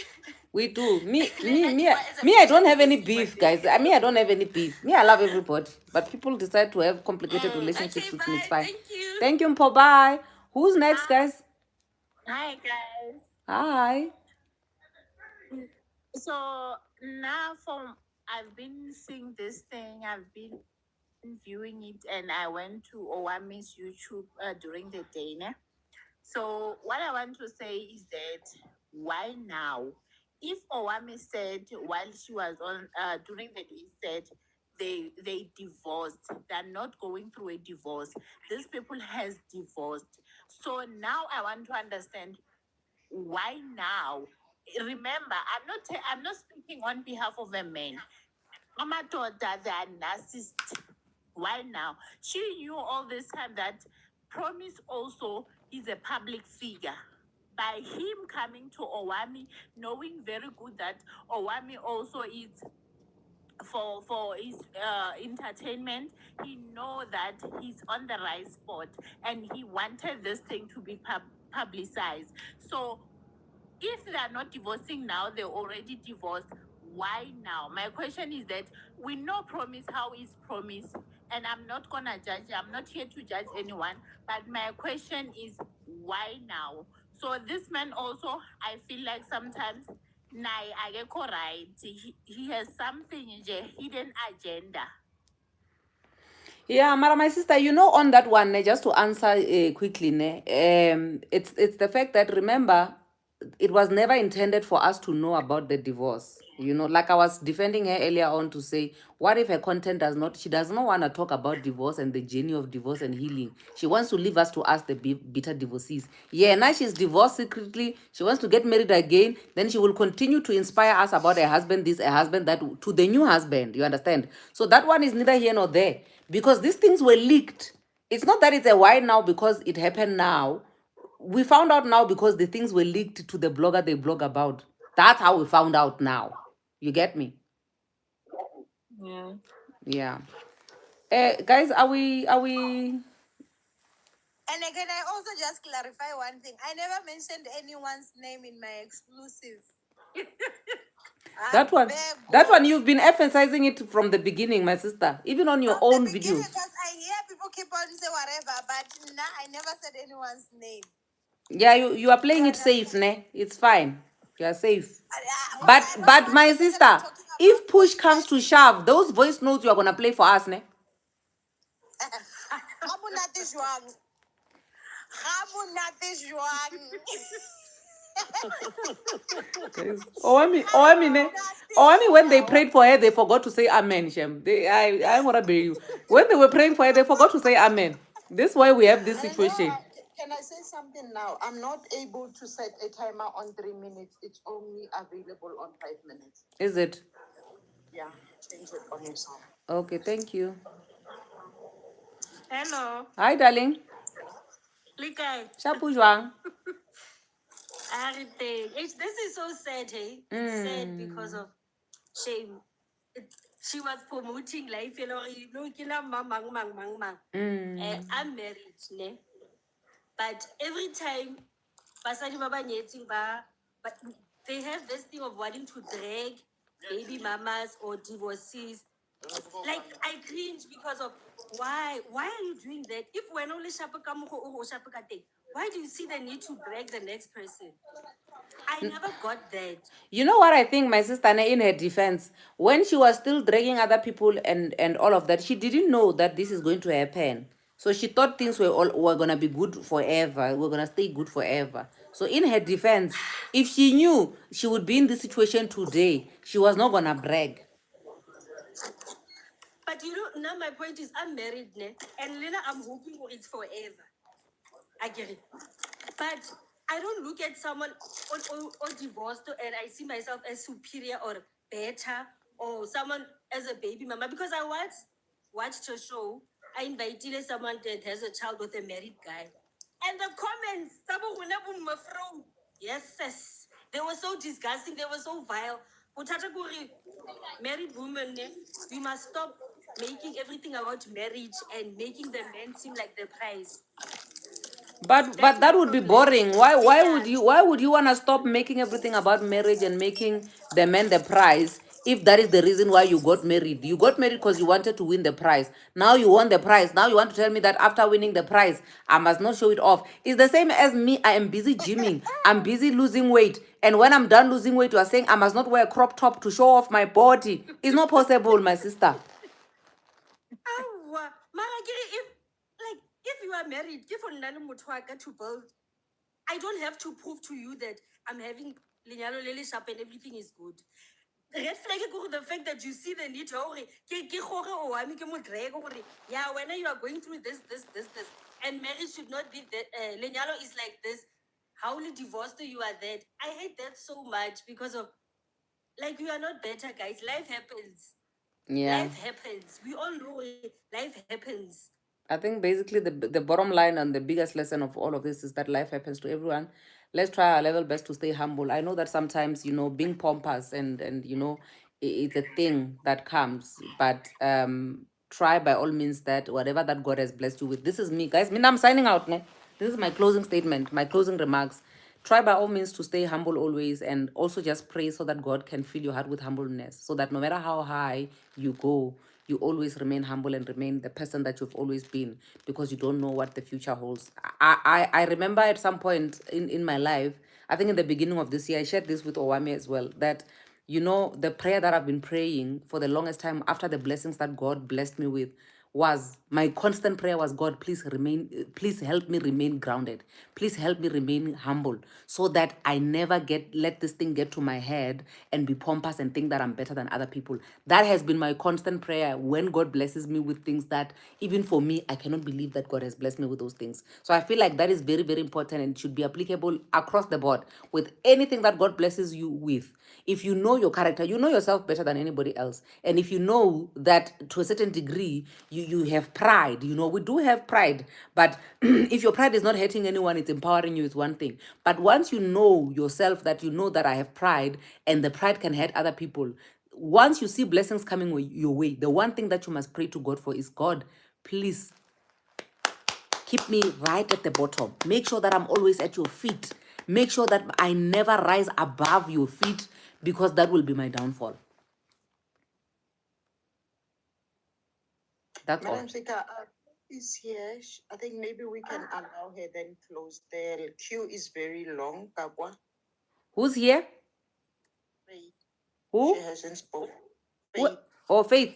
We do. Me, I don't have any beef, guys. I don't have any beef. Me, I love everybody. But people decide to have complicated relationships with me. It's fine. Thank you, Mpo. Bye. Who's next, guys? Hi, guys. Hi. So now I've been seeing this thing, I've been viewing it, and I went to Owami's YouTube during the day. Ne? So what I want to say is that why now? If Owami said while she was on during the day said they divorced, they're not going through a divorce. These people has divorced. So now I want to understand why now. Remember, I'm not speaking on behalf of a man. Amadoda, they are narcissist. Why now? She knew all this time that Promise also is a public figure. By him coming to Owami, knowing very good that Owami also is for his entertainment, he know that he's on the right spot, and he wanted this thing to be publicized. So if they are not divorcing now, they're already divorced. Why now? My question is that we know Promise how is Promise, and I'm not gonna judge. I'm not here to judge anyone. But my question is why now? So this man also, I feel like sometimes, I get right. He has something, hidden agenda. Yeah, Mara, my sister, on that one, just to answer quickly, it's the fact that, remember, it was never intended for us to know about the divorce. Like I was defending her earlier on to say, what if her content she does not want to talk about divorce and the journey of divorce and healing. She wants to leave us to ask the bitter divorcees. Yeah, now she's divorced secretly. She wants to get married again. Then she will continue to inspire us about her husband, her husband, that, to the new husband. You understand? So that one is neither here nor there. Because these things were leaked. It's not that it's a why now because it happened now. We found out now because the things were leaked to the blogger they blog about. That's how we found out now. You get me? Yeah. Guys, are we And again, I also just clarify one thing. I never mentioned anyone's name in my exclusive. that one you've been emphasizing it from the beginning, my sister, even on your own videos. Because I hear people keep on saying whatever, but I never said anyone's name. Yeah, you are playing it safe, ne? It's fine. You are safe. But my sister, if push comes to shove, those voice notes you are gonna play for us, ne? Guys, when they prayed for her, they forgot to say amen. Shem. I wanna be you. When they were praying for her, they forgot to say amen. This is why we have this situation. Can I say something now? I'm not able to set a timer on 3 minutes. It's only available on 5 minutes. Is it? Yeah, change it on yourself. Okay, thank you. Hello. Hi, darling. Likai. Shapu Juang. Everything. This is so sad, hey? It's sad because of shame. She was promoting life, you know, I'm married, ne? But every time basadi ba ba nyetseng but they have this thing of wanting to drag baby mamas or divorcees. Like I cringe because of why are you doing that? If we're only why do you see the need to drag the next person? I never got that. You know what I think, my sister, in her defense, when she was still dragging other people and all of that, she didn't know that this is going to happen. So she thought things were gonna be good forever. We're gonna stay good forever. So in her defense, if she knew she would be in this situation today, she was not gonna brag. But you know, now my point is I'm married, ne? And Lena, I'm hoping for it's forever. I get it. But I don't look at someone or divorced and I see myself as superior or better or someone as a baby mama because I watched a show. I invited someone that has a child with a married guy. And the comments, yes, they were so disgusting, they were so vile. Married women, we must stop making everything about marriage and making the men seem like the prize. But that would be boring. Why would you wanna stop making everything about marriage and making the man the prize if that is the reason why you got married? You got married because you wanted to win the prize. Now you won the prize. Now you want to tell me that after winning the prize, I must not show it off. It's the same as me. I am busy gymming. I'm busy losing weight. And when I'm done losing weight, you are saying I must not wear a crop top to show off my body. It's not possible, my sister. If you are married, give to build. I don't have to prove to you that I'm having lenyalo le le sharp and everything is good. Red flag is the fact that you see the need to yeah, when you are going through this, and marriage should not be that lenyalo is like this. How only divorced you are that. I hate that so much because of like you are not better, guys. Life happens. Yeah. Life happens. We all know life happens. I think basically the bottom line and the biggest lesson of all of this is that life happens to everyone. Let's try our level best to stay humble. I know that sometimes, being pompous and it's a thing that comes, but try by all means that whatever that God has blessed you with. This is me, guys. I'm signing out, ne? This is my closing statement, my closing remarks. Try by all means to stay humble always, and also just pray so that God can fill your heart with humbleness, so that no matter how high you go, you always remain humble and remain the person that you've always been, because you don't know what the future holds. I remember at some point in my life, I think in the beginning of this year, I shared this with Owami as well, that the prayer that I've been praying for the longest time after the blessings that God blessed me with was, my constant prayer was, God, please help me remain grounded. Please help me remain humble, so that I never let this thing get to my head and be pompous and think that I'm better than other people. That has been my constant prayer when God blesses me with things that even for me, I cannot believe that God has blessed me with those things. So I feel like that is very, very important and should be applicable across the board with anything that God blesses you with. If you know your character, you know yourself better than anybody else. And if you know that to a certain degree, you have pride, we do have pride. But if your pride is not hurting anyone, it's empowering you, is one thing. But once you know yourself, that you know that I have pride and the pride can hurt other people, once you see blessings coming your way, the one thing that you must pray to God for is, God, please keep me right at the bottom. Make sure that I'm always at your feet. Make sure that I never rise above your feet, because that will be my downfall. That's all. Madam Speaker, is here. I think maybe we can allow her then close. The queue is very long, Kakwa. Who's here? Who? She hasn't spoken. What? Oh, Faith.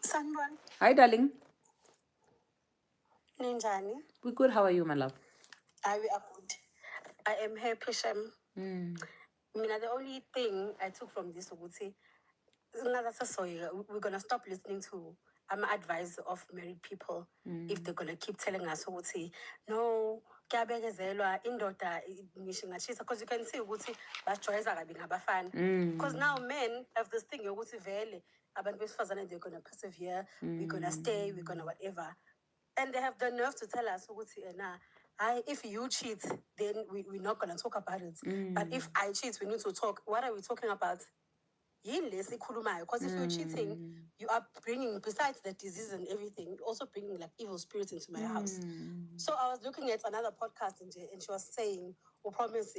Sanibona. Hi, darling. Ninjani? We're good. How are you, my love? We are good. I am happy, Shem. The only thing I took from this ukuthi we're gonna stop listening to advice of married people if they're gonna keep telling us ukuthi no kuyabekezelwa indoda ngisho ingashisa, because you can see ukuthi basijwayeza kabi ngabafana, because now men have this thing yokuthi vele abantu besifazane they're gonna persevere, we're gonna stay, we're gonna whatever, and they have the nerve to tell us ukuthi if you cheat then we're not gonna talk about it, but if I cheat we need to talk. What are we talking about? Because if you're cheating, you are bringing, besides the disease and everything, you're also bringing like evil spirits into my house. So I was looking at another podcast and she was saying, "Oh, promise,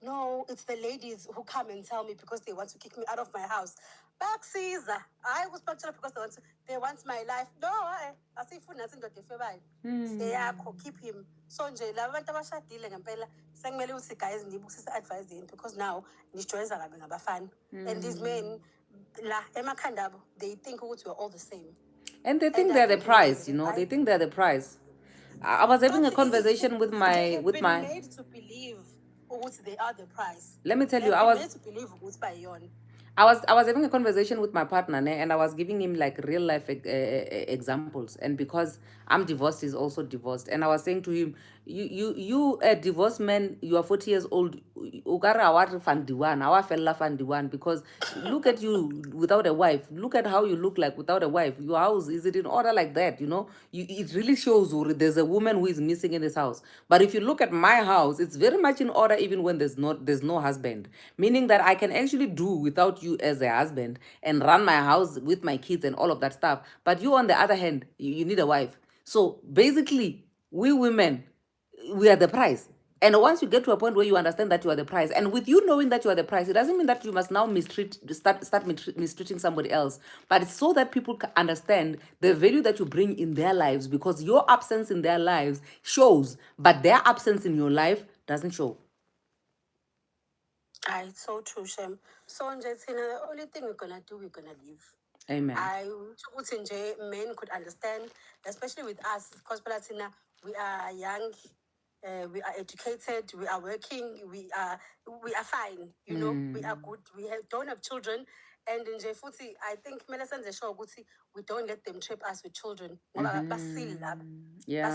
no, it's the ladies who come and tell me because they want to kick me out of my house. Back Caesar, I was back because they want my life. No, I see food nothing got the keep him. So nje la bantu abashadile ngempela sekumele ukuthi guys ngibusisa advice yini, because now nijwayeza kabi ngabafana, and these men la emakhanda abo they think ukuthi we're all the same. And they think they're the prize, you know. They think they're the prize. I was having a conversation with my made to believe ukuthi they are the prize. Let me tell you, made to believe ukuthi bayona. I was having a conversation with my partner, and I was giving him like real life examples. And because I'm divorced, he's also divorced. And I was saying to him, you a divorced man, you are 40 years old. Because look at you without a wife. Look at how you look like without a wife. Your house, is it in order like that? You know, it really shows there's a woman who is missing in this house. But if you look at my house, it's very much in order even when there's no husband. Meaning that I can actually do without you as a husband and run my house with my kids and all of that stuff. But you, on the other hand, you need a wife. So basically, we women, we are the prize. And once you get to a point where you understand that you are the prize, and with you knowing that you are the prize, it doesn't mean that you must now start mistreating somebody else. But it's so that people can understand the value that you bring in their lives, because your absence in their lives shows, but their absence in your life doesn't show. It's so true, Shem. So the only thing we're gonna do, we're gonna leave. Amen. Men could understand, especially with us, because we are young, we are educated, we are working, we are fine, you know, we are good, don't have children. And in Jefuti, I think Melisande show we don't let them trip us with children. Yeah.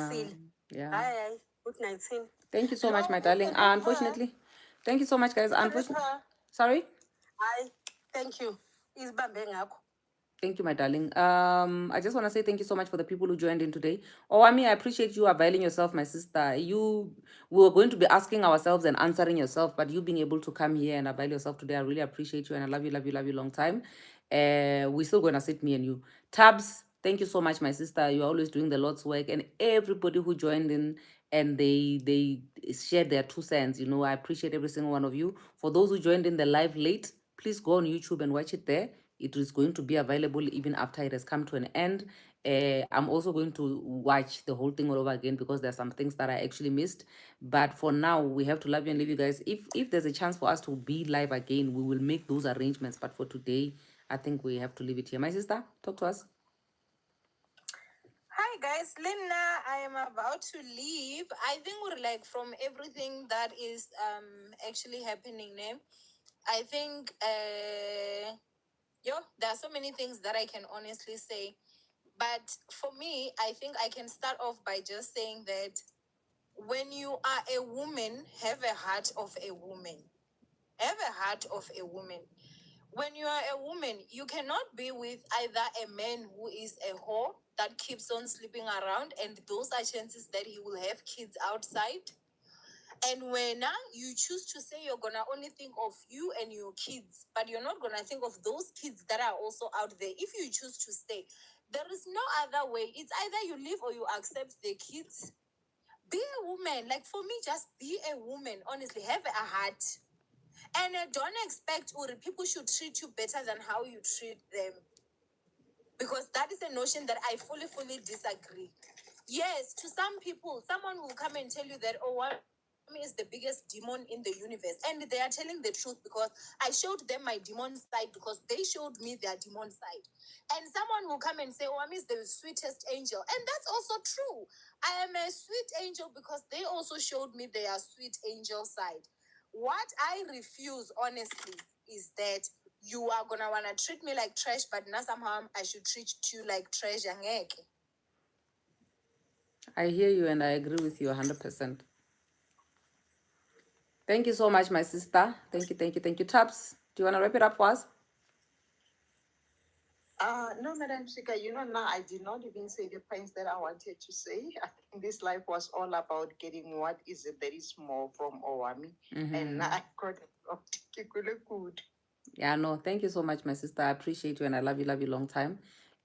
Aye, good night. Thank you so much, my darling. Unfortunately, thank you so much, guys. Unfortunately, sorry. Aye, thank you. Thank you, my darling. I just want to say thank you so much for the people who joined in today. Oh, I appreciate you availing yourself, my sister. We were going to be asking ourselves and answering yourself, but you being able to come here and avail yourself today, I really appreciate you, and I love you, love you, love you long time. We're still going to sit, me and you. Tabs, thank you so much, my sister. You're always doing the Lord's work, and everybody who joined in and they shared their 2 cents. You know, I appreciate every single one of you. For those who joined in the live late, please go on YouTube and watch it there. It is going to be available even after it has come to an end. I'm also going to watch the whole thing all over again because there are some things that I actually missed. But for now, we have to love you and leave you guys. If there's a chance for us to be live again, we will make those arrangements. But for today, I think we have to leave it here. My sister, talk to us. Hi guys, Linda. I am about to leave. I think we're like from everything that is actually happening now. I think there are so many things that I can honestly say. But for me, I think I can start off by just saying that when you are a woman, have a heart of a woman. Have a heart of a woman. When you are a woman, you cannot be with either a man who is a whore that keeps on sleeping around, and those are chances that he will have kids outside. And when you choose to say you're gonna only think of you and your kids, but you're not gonna think of those kids that are also out there. If you choose to stay, there is no other way. It's either you leave or you accept the kids. Be a woman. Like for me, just be a woman. Honestly, have a heart. And don't expect people should treat you better than how you treat them. Because that is a notion that I fully disagree. Yes, to some people, someone will come and tell you that, oh, what is the biggest demon in the universe, and they are telling the truth because I showed them my demon side because they showed me their demon side. And someone will come and say, Owami is the sweetest angel, and that's also true. I am a sweet angel because they also showed me their sweet angel side. What I refuse, honestly, is that you are gonna wanna treat me like trash, but now somehow I should treat you like treasure. I hear you and I agree with you 100%. Thank you so much, my sister. Thank you. Taps, do you want to wrap it up for us? No, Madam Speaker, now I did not even say the points that I wanted to say. I think this life was all about getting what is it that is more from Owami. And I got it particularly good. Yeah, no, thank you so much, my sister. I appreciate you and I love you long time.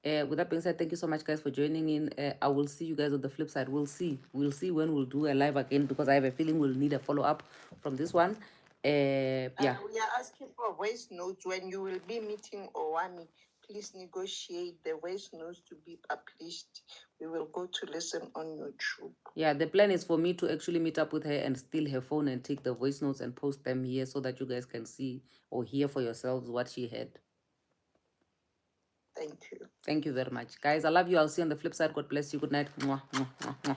With that being said, thank you so much, guys, for joining in. I will see you guys on the flip side. We'll see when we'll do a live again because I have a feeling we'll need a follow-up from this one. Yeah. We are asking for voice notes when you will be meeting Owami. Please negotiate the voice notes to be published. We will go to listen on YouTube. Yeah, the plan is for me to actually meet up with her and steal her phone and take the voice notes and post them here so that you guys can see or hear for yourselves what she had. Thank you. Thank you very much. Guys, I love you. I'll see you on the flip side. God bless you. Good night. Mwah, mwah, mwah, mwah.